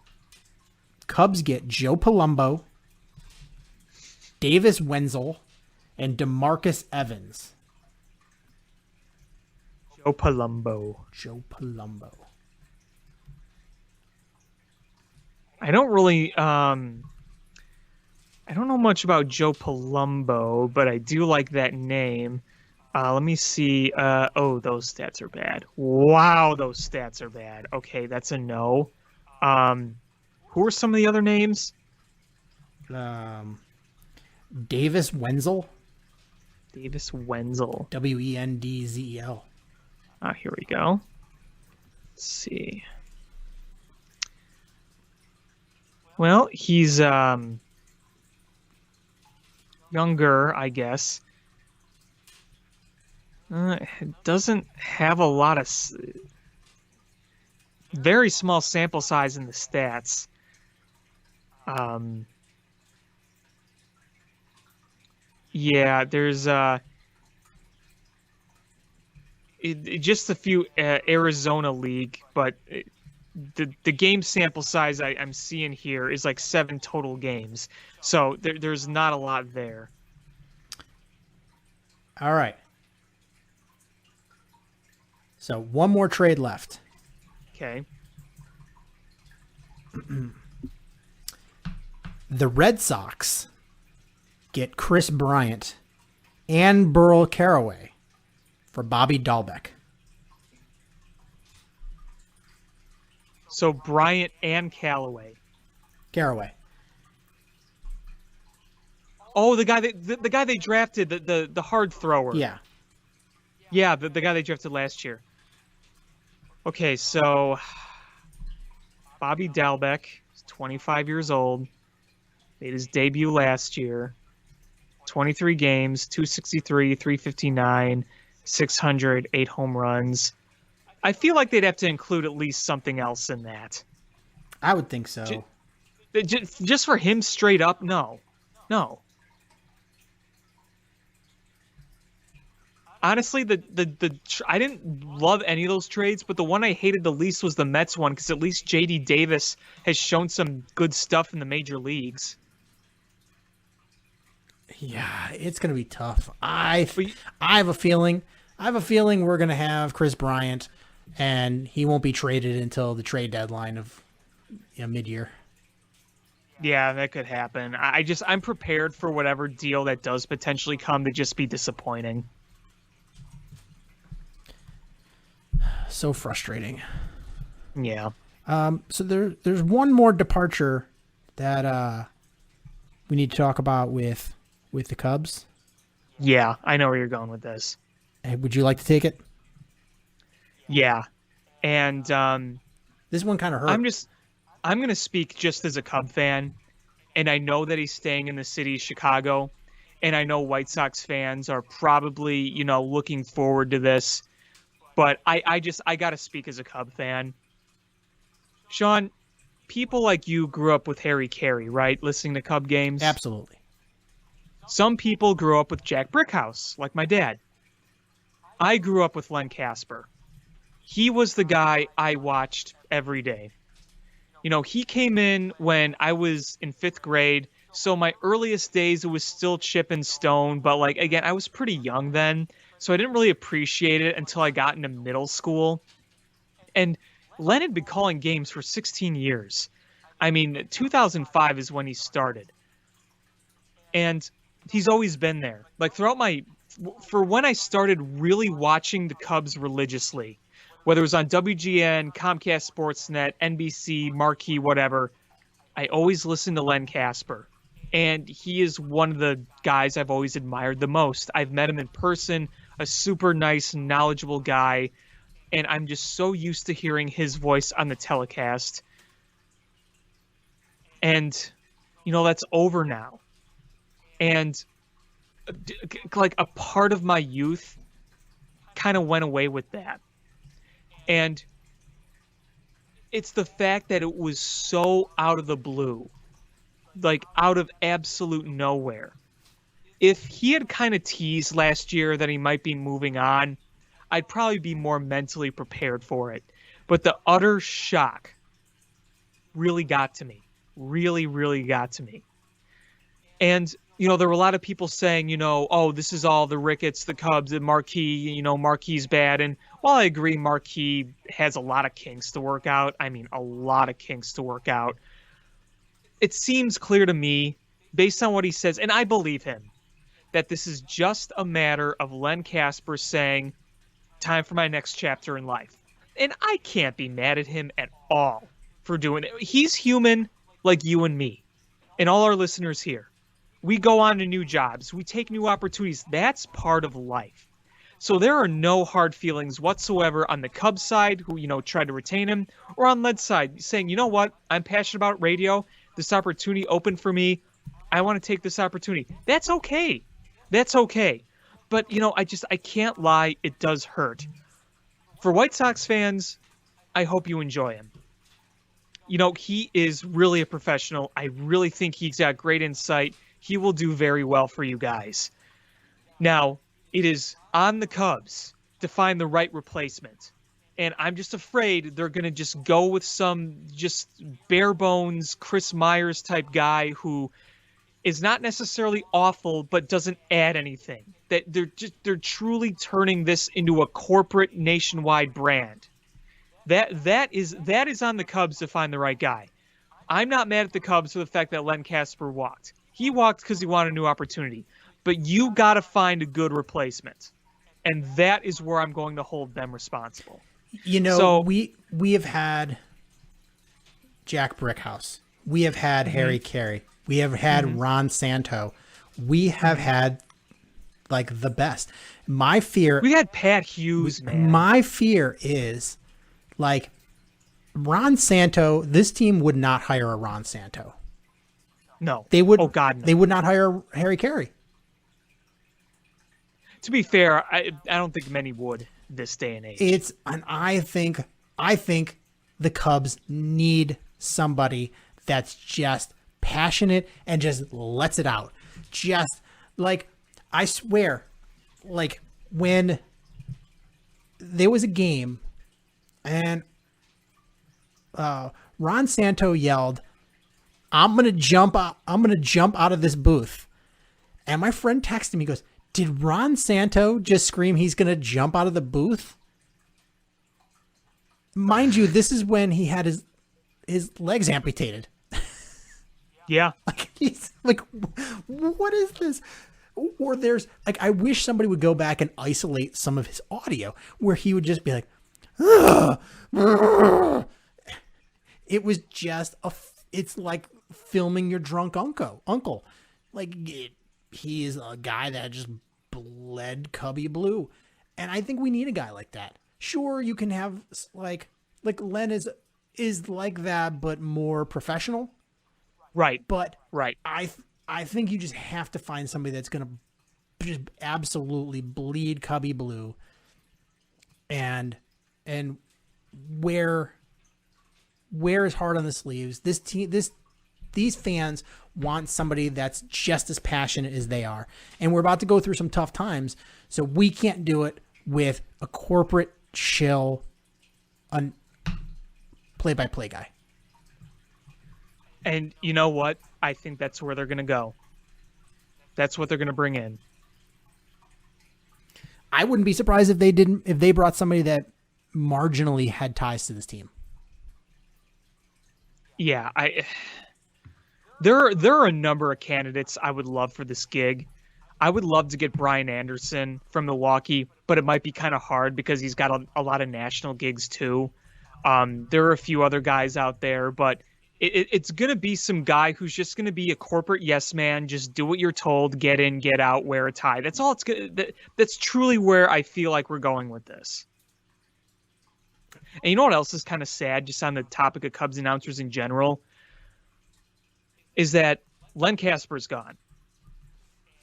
Cubs get Joe Palumbo, Davis Wenzel, and DeMarcus Evans. Joe Palumbo. I don't really I don't know much about Joe Palumbo, but I do like that name. Let me see. Those stats are bad. Wow, those stats are bad. Okay, that's a no. Who are some of the other names? Davis Wenzel. Wendzel. Here we go. Let's see. Well, he's younger, I guess. Doesn't have a lot of very small sample size in the stats. Yeah, there's just a few Arizona League, but the game sample size I'm seeing here is like 7 total games. So there's not a lot there. All right. So one more trade left. Okay. The Red Sox get Chris Bryant and Burl Caraway for Bobby Dahlbeck. So Bryant and Caraway. Oh, the guy they drafted, the hard thrower. Yeah. Yeah, the guy they drafted last year. Okay, so Bobby Dahlbeck is 25 years old. Made his debut last year. 23 games, 263, 359, 600, 8 home runs. I feel like they'd have to include at least something else in that. I would think so. Just for him straight up? No. Honestly, I didn't love any of those trades, but the one I hated the least was the Mets one, because at least J.D. Davis has shown some good stuff in the major leagues. Yeah, it's going to be tough. I have a feeling we're going to have Chris Bryant, and he won't be traded until the trade deadline of mid-year. Yeah, that could happen. I'm prepared for whatever deal that does potentially come to just be disappointing. So frustrating. Yeah. So there's one more departure that we need to talk about with the Cubs. Yeah, I know where you're going with this. Hey, would you like to take it? Yeah. And this one kind of hurt. I'm going to speak just as a Cub fan, and I know that he's staying in the city of Chicago, and I know White Sox fans are probably, looking forward to this. But I got to speak as a Cub fan. Sean, people like you grew up with Harry Carey, right? Listening to Cub games? Absolutely. Some people grew up with Jack Brickhouse, like my dad. I grew up with Len Kasper. He was the guy I watched every day. He came in when I was in 5th grade, so my earliest days it was still Chip and Stone, but again, I was pretty young then. So I didn't really appreciate it until I got into middle school. And Len had been calling games for 16 years. 2005 is when he started. And he's always been there. For when I started really watching the Cubs religiously, whether it was on WGN, Comcast Sportsnet, NBC, Marquee, whatever, I always listened to Len Kasper. And he is one of the guys I've always admired the most. I've met him in person, a super nice, knowledgeable guy, and I'm just so used to hearing his voice on the telecast. And, that's over now. And, a part of my youth kind of went away with that. And it's the fact that it was so out of the blue. Out of absolute nowhere. If he had kind of teased last year that he might be moving on, I'd probably be more mentally prepared for it. But the utter shock really got to me. Really, really got to me. And, there were a lot of people saying, this is all the Ricketts, the Cubs, the Marquee, Marquee's bad. And while I agree Marquee has a lot of kinks to work out, a lot of kinks to work out, it seems clear to me, based on what he says, and I believe him, that this is just a matter of Len Kasper saying, time for my next chapter in life. And I can't be mad at him at all for doing it. He's human like you and me, and all our listeners here. We go on to new jobs. We take new opportunities. That's part of life. So there are no hard feelings whatsoever on the Cubs side, who, tried to retain him, or on Led's side, saying, you know what, I'm passionate about radio. This opportunity opened for me. I want to take this opportunity. That's okay. That's okay. But, I can't lie. It does hurt. For White Sox fans, I hope you enjoy him. He is really a professional. I really think he's got great insight. He will do very well for you guys. Now, it is on the Cubs to find the right replacement. And I'm just afraid they're going to just go with some just bare bones Chris Myers type guy who is not necessarily awful, but doesn't add anything. That they're truly turning this into a corporate nationwide brand. That is on the Cubs to find the right guy. I'm not mad at the Cubs for the fact that Len Kasper walked. He walked because he wanted a new opportunity. But you got to find a good replacement. And that is where I'm going to hold them responsible. You know, So- we have had Jack Brickhouse. We have had Harry Carey. We have had Ron Santo. We have had like the best. My fear We had Pat Hughes, man. My fear is like Ron Santo, this team would not hire a Ron Santo. No. They would Oh, God, no. They would not hire Harry Carey. To be fair, I don't think many would this day and age. I think the Cubs need somebody that's just passionate and just lets it out. Just like, I swear, like when there was a game and Ron Santo yelled, I'm gonna jump out of this booth. And my friend texted me, goes, did Ron Santo just scream he's gonna jump out of the booth? Mind you, this is when he had his legs amputated. Yeah. Like, he's like, what is this? Or there's like, I wish somebody would go back and isolate some of his audio where he would just be like, ugh. It was just it's like filming your drunk uncle. Like, he is a guy that just bled Cubby blue. And I think we need a guy like that. Sure, you can have like Len is like that, but more professional. Right. But Right. I think you just have to find somebody that's going to just absolutely bleed Cubby blue and wear his heart on the sleeves. These fans want somebody that's just as passionate as they are. And we're about to go through some tough times, so we can't do it with a corporate shill play-by-play guy. And you know what? I think that's where they're going to go. That's what they're going to bring in. I wouldn't be surprised if they brought somebody that marginally had ties to this team. Yeah, there are a number of candidates I would love for this gig. I would love to get Brian Anderson from Milwaukee, but it might be kind of hard because he's got a lot of national gigs too. There are a few other guys out there, but it's going to be some guy who's just going to be a corporate yes man, just do what you're told, get in, get out, wear a tie. That's all it's that's truly where I feel like we're going with this. And you know what else is kind of sad, just on the topic of Cubs announcers in general, is that Len Kasper's gone.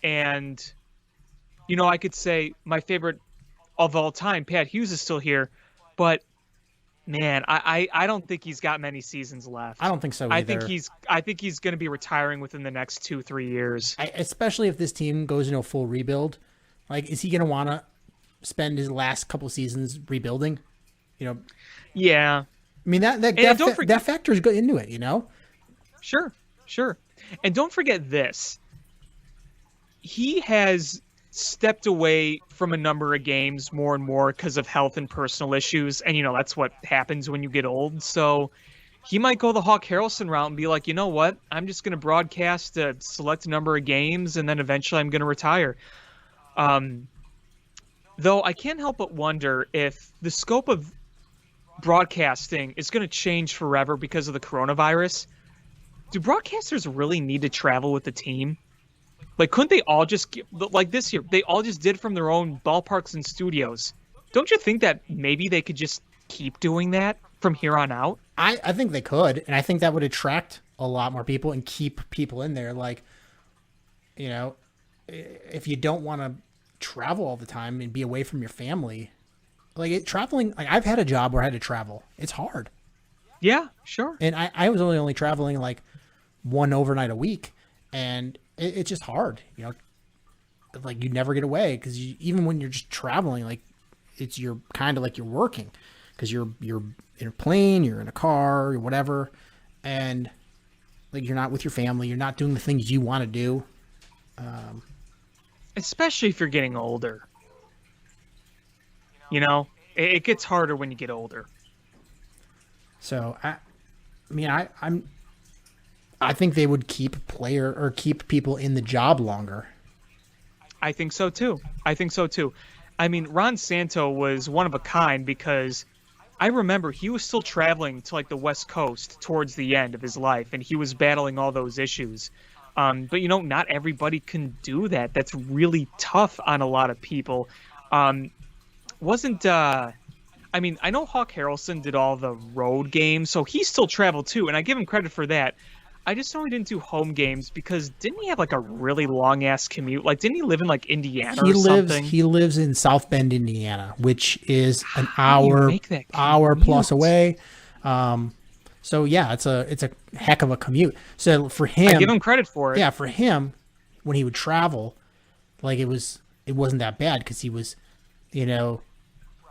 And, you know, I could say my favorite of all time, Pat Hughes, is still here, but man, I don't think he's got many seasons left. I don't think so either. I think he's going to be retiring within the next 2-3 years. Especially if this team goes into a full rebuild. Like, is he going to want to spend his last couple seasons rebuilding? You know. Yeah. I mean, that factors go into it, you know? Sure. And don't forget this. He has stepped away from a number of games more and more because of health and personal issues. And, you know, that's what happens when you get old. So he might go the Hawk Harrelson route and be like, you know what? I'm just going to broadcast a select number of games, and then eventually I'm going to retire. Though I can't help but wonder if the scope of broadcasting is going to change forever because of the coronavirus. Do broadcasters really need to travel with the team? Like, couldn't they all just like this year? They all just did from their own ballparks and studios. Don't you think that maybe they could just keep doing that from here on out? I think they could, and I think that would attract a lot more people and keep people in there. Like, you know, if you don't want to travel all the time and be away from your family, like traveling. Like, I've had a job where I had to travel. It's hard. Yeah, sure. And I was only traveling like one overnight a week, and it's just hard, you know. Like, you never get away because even when you're just traveling, like you're kind of like you're working because you're in a plane, you're in a car, or whatever, and like you're not with your family, you're not doing the things you want to do. Especially if you're getting older. You know, it gets harder when you get older. So I'm I think they would keep people in the job longer. I think so too. I mean, Ron Santo was one of a kind because I remember he was still traveling to like the West Coast towards the end of his life, and he was battling all those issues. But not everybody can do that. That's really tough on a lot of people. I mean, I know Hawk Harrelson did all the road games, so he still traveled too, and I give him credit for that. I just know he didn't do home games because didn't he have like a really long ass commute? Like, didn't he live in like Indiana or something? He lives in South Bend, Indiana, which is an How do you hour make that plus commute? away. So yeah, it's a heck of a commute. So for him, I give him credit for it. yeah, for him, when he would travel, like it wasn't that bad because he was,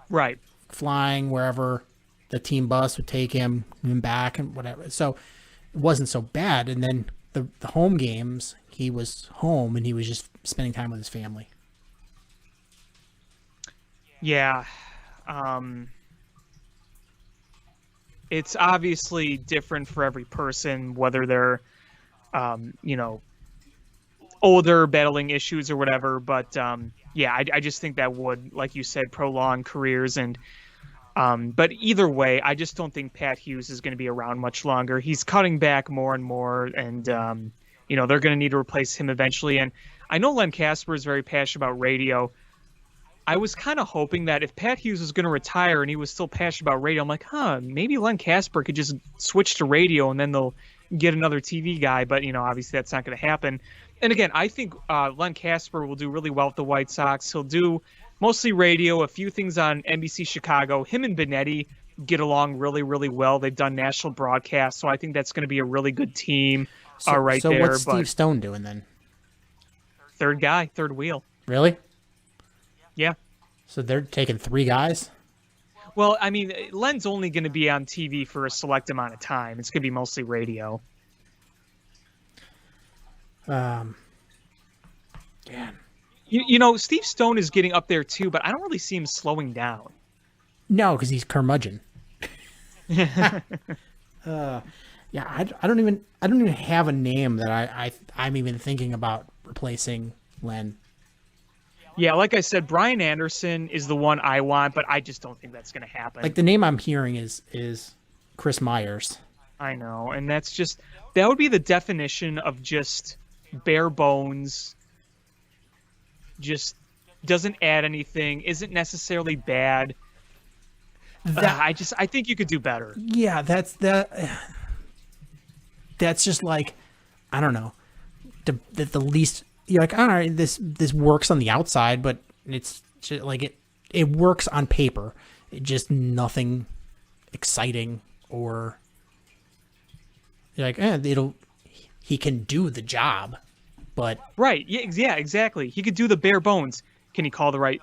Right. flying wherever the team bus would take him and back and whatever. So it wasn't so bad. And then the home games, he was home and he was just spending time with his family. Yeah. It's obviously different for every person, whether they're, older, battling issues or whatever. But yeah, I just think that would, like you said, prolong careers. And but either way, I just don't think Pat Hughes is going to be around much longer. He's cutting back more and more, and they're going to need to replace him eventually. And I know Len Kasper is very passionate about radio. I was kind of hoping that if Pat Hughes was going to retire and he was still passionate about radio, I'm like, maybe Len Kasper could just switch to radio and then they'll get another TV guy. But, obviously that's not going to happen. And again, I think Len Kasper will do really well with the White Sox. He'll do mostly radio, a few things on NBC Chicago. Him and Benetti get along really, really well. They've done national broadcasts, so I think that's going to be a really good team So there. what's Steve Stone doing then? Third guy, third wheel. Really? Yeah. So they're taking 3 guys? Well, I mean, Len's only going to be on TV for a select amount of time. It's going to be mostly radio. Yeah. Steve Stone is getting up there too, but I don't really see him slowing down. No, because he's curmudgeon. Yeah, I don't even have a name that I'm even thinking about replacing Len. Yeah, like I said, Brian Anderson is the one I want, but I just don't think that's going to happen. Like the name I'm hearing is Chris Myers. I know, and that would be the definition of just bare bones, just doesn't add anything, isn't necessarily bad. I think you could do better. Yeah, that's just like, I don't know, the least. You're like, all right, this works on the outside, but it's just like it works on paper. It just nothing exciting, or you're like, he can do the job, but right, yeah, exactly. He could do the bare bones. Can he call the right?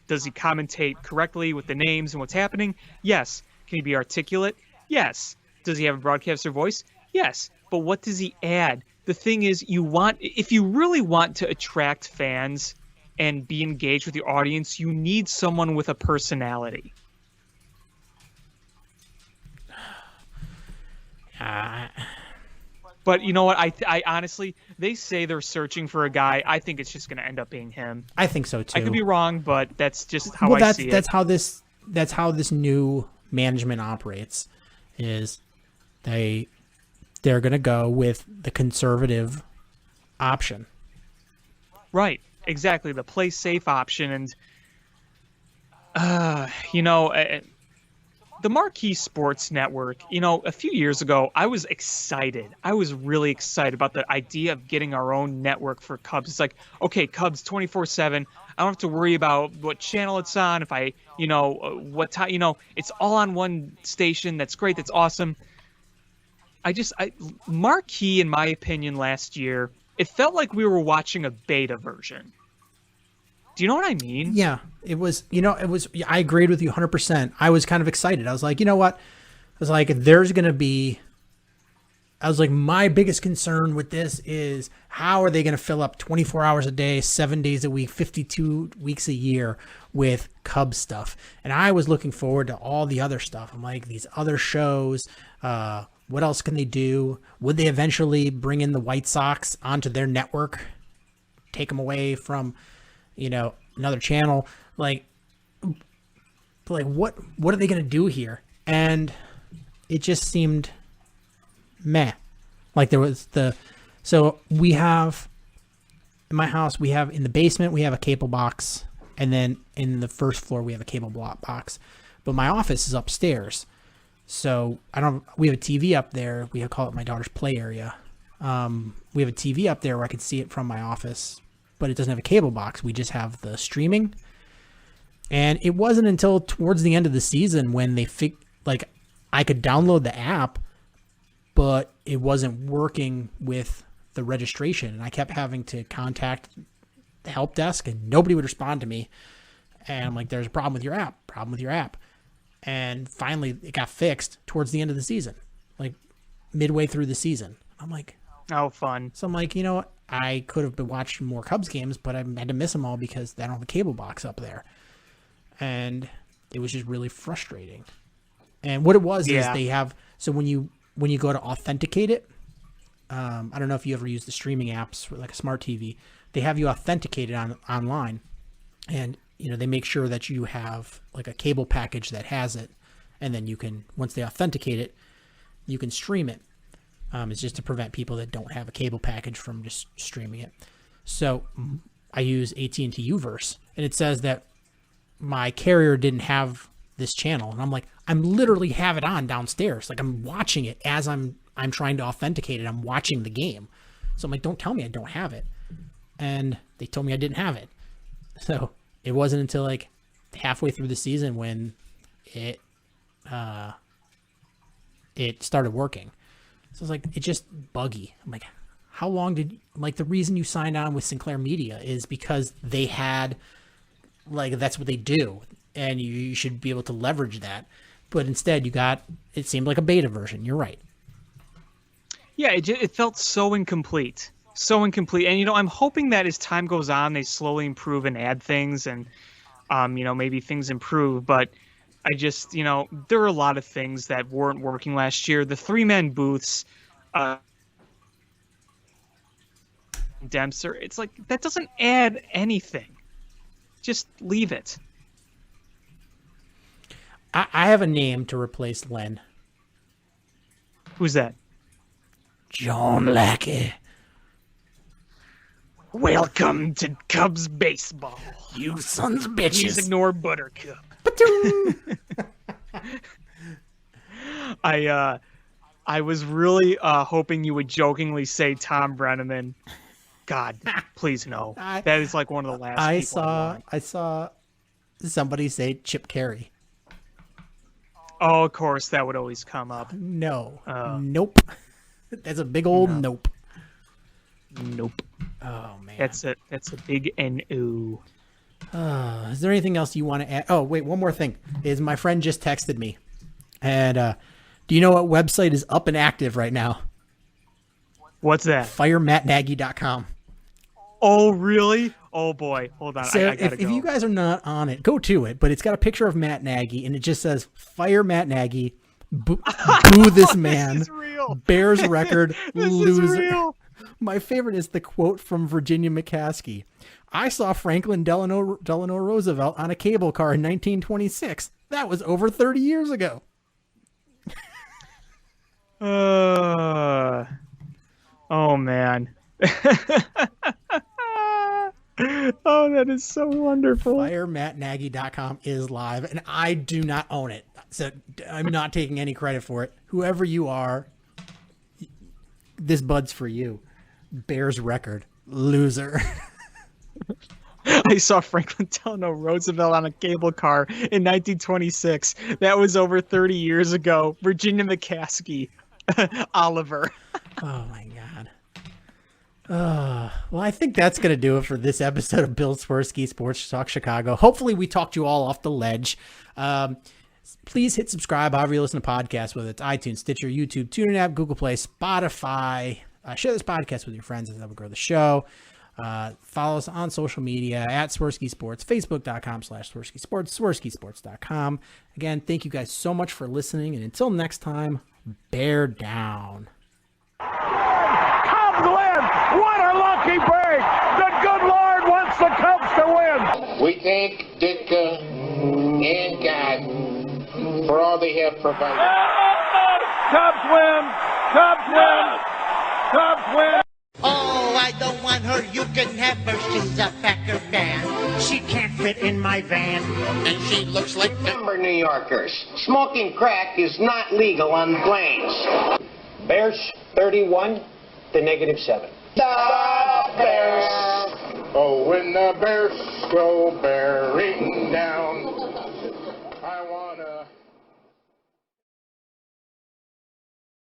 Does he commentate correctly with the names and what's happening? Yes. Can he be articulate? Yes. Does he have a broadcaster voice? Yes. But what does he add? The thing is, if you really want to attract fans and be engaged with your audience, you need someone with a personality. But you know what? I honestly, they say they're searching for a guy. I think it's just going to end up being him. I think so too. I could be wrong, but that's just how I see it. That's how this new management operates. Is they're going to go with the conservative option. Right. Exactly. The play safe option. And, the Marquee Sports Network, a few years ago, I was excited. I was really excited about the idea of getting our own network for Cubs. It's like, okay, Cubs 24/7. I don't have to worry about what channel it's on. If I, what time, it's all on one station. That's great. That's awesome. Marquee, in my opinion, last year, it felt like we were watching a beta version. Do you know what I mean? Yeah, it was, I agreed with you 100%. I was kind of excited. I was like, you know what? I was like, my biggest concern with this is how are they going to fill up 24 hours a day, 7 days a week, 52 weeks a year with Cubs stuff. And I was looking forward to all the other stuff. I'm like, these other shows, What else can they do? Would they eventually bring in the White Sox onto their network? Take them away from, another channel? Like what are they going to do here? And it just seemed meh. Like there was so we have, in my house, in the basement, we have a cable box. And then in the first floor, we have a cable box. But my office is upstairs. So we have a TV up there. We call it my daughter's play area. We have a TV up there where I can see it from my office, but it doesn't have a cable box. We just have the streaming. And it wasn't until towards the end of the season when they I could download the app, but it wasn't working with the registration. And I kept having to contact the help desk and nobody would respond to me. And I'm like, there's a problem with your app. And finally it got fixed towards the end of the season, like midway through the season. I'm like, oh, fun. So I'm like, I could have been watching more Cubs games, but I had to miss them all because I don't have a cable box up there. And it was just really frustrating. And what it was is they have, so when you go to authenticate it, I don't know if you ever use the streaming apps for like a smart TV, they have you authenticated online, and they make sure that you have like a cable package that has it, and then you can, once they authenticate it, you can stream it. It's just to prevent people that don't have a cable package from just streaming it. So I use AT&T Uverse, and it says that my carrier didn't have this channel, and I'm like, I'm literally have it on downstairs. Like I'm watching it as I'm trying to authenticate it. I'm watching the game. So I'm like, don't tell me I don't have it. And they told me I didn't have it. So it wasn't until like halfway through the season when it started working. So it's like, it's just buggy. I'm like, how long the reason you signed on with Sinclair Media is because they had, that's what they do. And you should be able to leverage that. But instead it seemed like a beta version. You're right. Yeah, it felt so incomplete. And I'm hoping that as time goes on, they slowly improve and add things, and maybe things improve. But I just, there are a lot of things that weren't working last year. The 3-man booths, Dempster, it's like that doesn't add anything. Just leave it. I have a name to replace Len. Who's that? John Lackey. Welcome to Cubs baseball. You sons of bitches. Please ignore Buttercup. I was really hoping you would jokingly say Tom Brenneman. God, please no. That is like one of the last. I saw somebody say Chip Carey. Oh, of course, that would always come up. No. Nope. That's a big old nope. Nope. Oh man. That's a big no. Is there anything else you want to add? Oh, wait, one more thing. Is my friend just texted me. And do you know what website is up and active right now? What's that? FireMattNaggy.com. Oh, really? Oh boy. Hold on. So I gotta if you guys are not on it, go to it. But it's got a picture of Matt Nagy, and it just says, Fire Matt Nagy. Boo this man. This is real. Bears record. This loser. is real. My favorite is the quote from Virginia McCaskey. I saw Franklin Delano Roosevelt on a cable car in 1926. That was over 30 years ago. Oh, man. Oh, that is so wonderful. FireMattNaggy.com is live, and I do not own it. So I'm not taking any credit for it. Whoever you are, this bud's for you. Bears record. Loser. I saw Franklin Delano Roosevelt on a cable car in 1926. That was over 30 years ago. Virginia McCaskey. Oliver. Oh, my God. Well, I think that's going to do it for this episode of Bill Swerski Sports Talk Chicago. Hopefully we talked you all off the ledge. Please hit subscribe however you listen to podcasts, whether it's iTunes, Stitcher, YouTube, TuneIn app, Google Play, Spotify. Share this podcast with your friends as that will grow the show. Follow us on social media at Swerski Sports, Facebook.com/Swerski Sports, SwerskiSports.com. Again, thank you guys so much for listening. And until next time, bear down. Cubs win! What a lucky break! The good Lord wants the Cubs to win! We thank Ditka and God for all they have provided. Cubs win! Cubs win! Cubs win! Oh, I don't want her. You can have her. She's a Packer fan. She can't fit in my van. And she looks like Remember, New Yorkers, smoking crack is not legal on planes. Bears 31 to -7. the Bears. Oh, when the Bears go bearing down, I wanna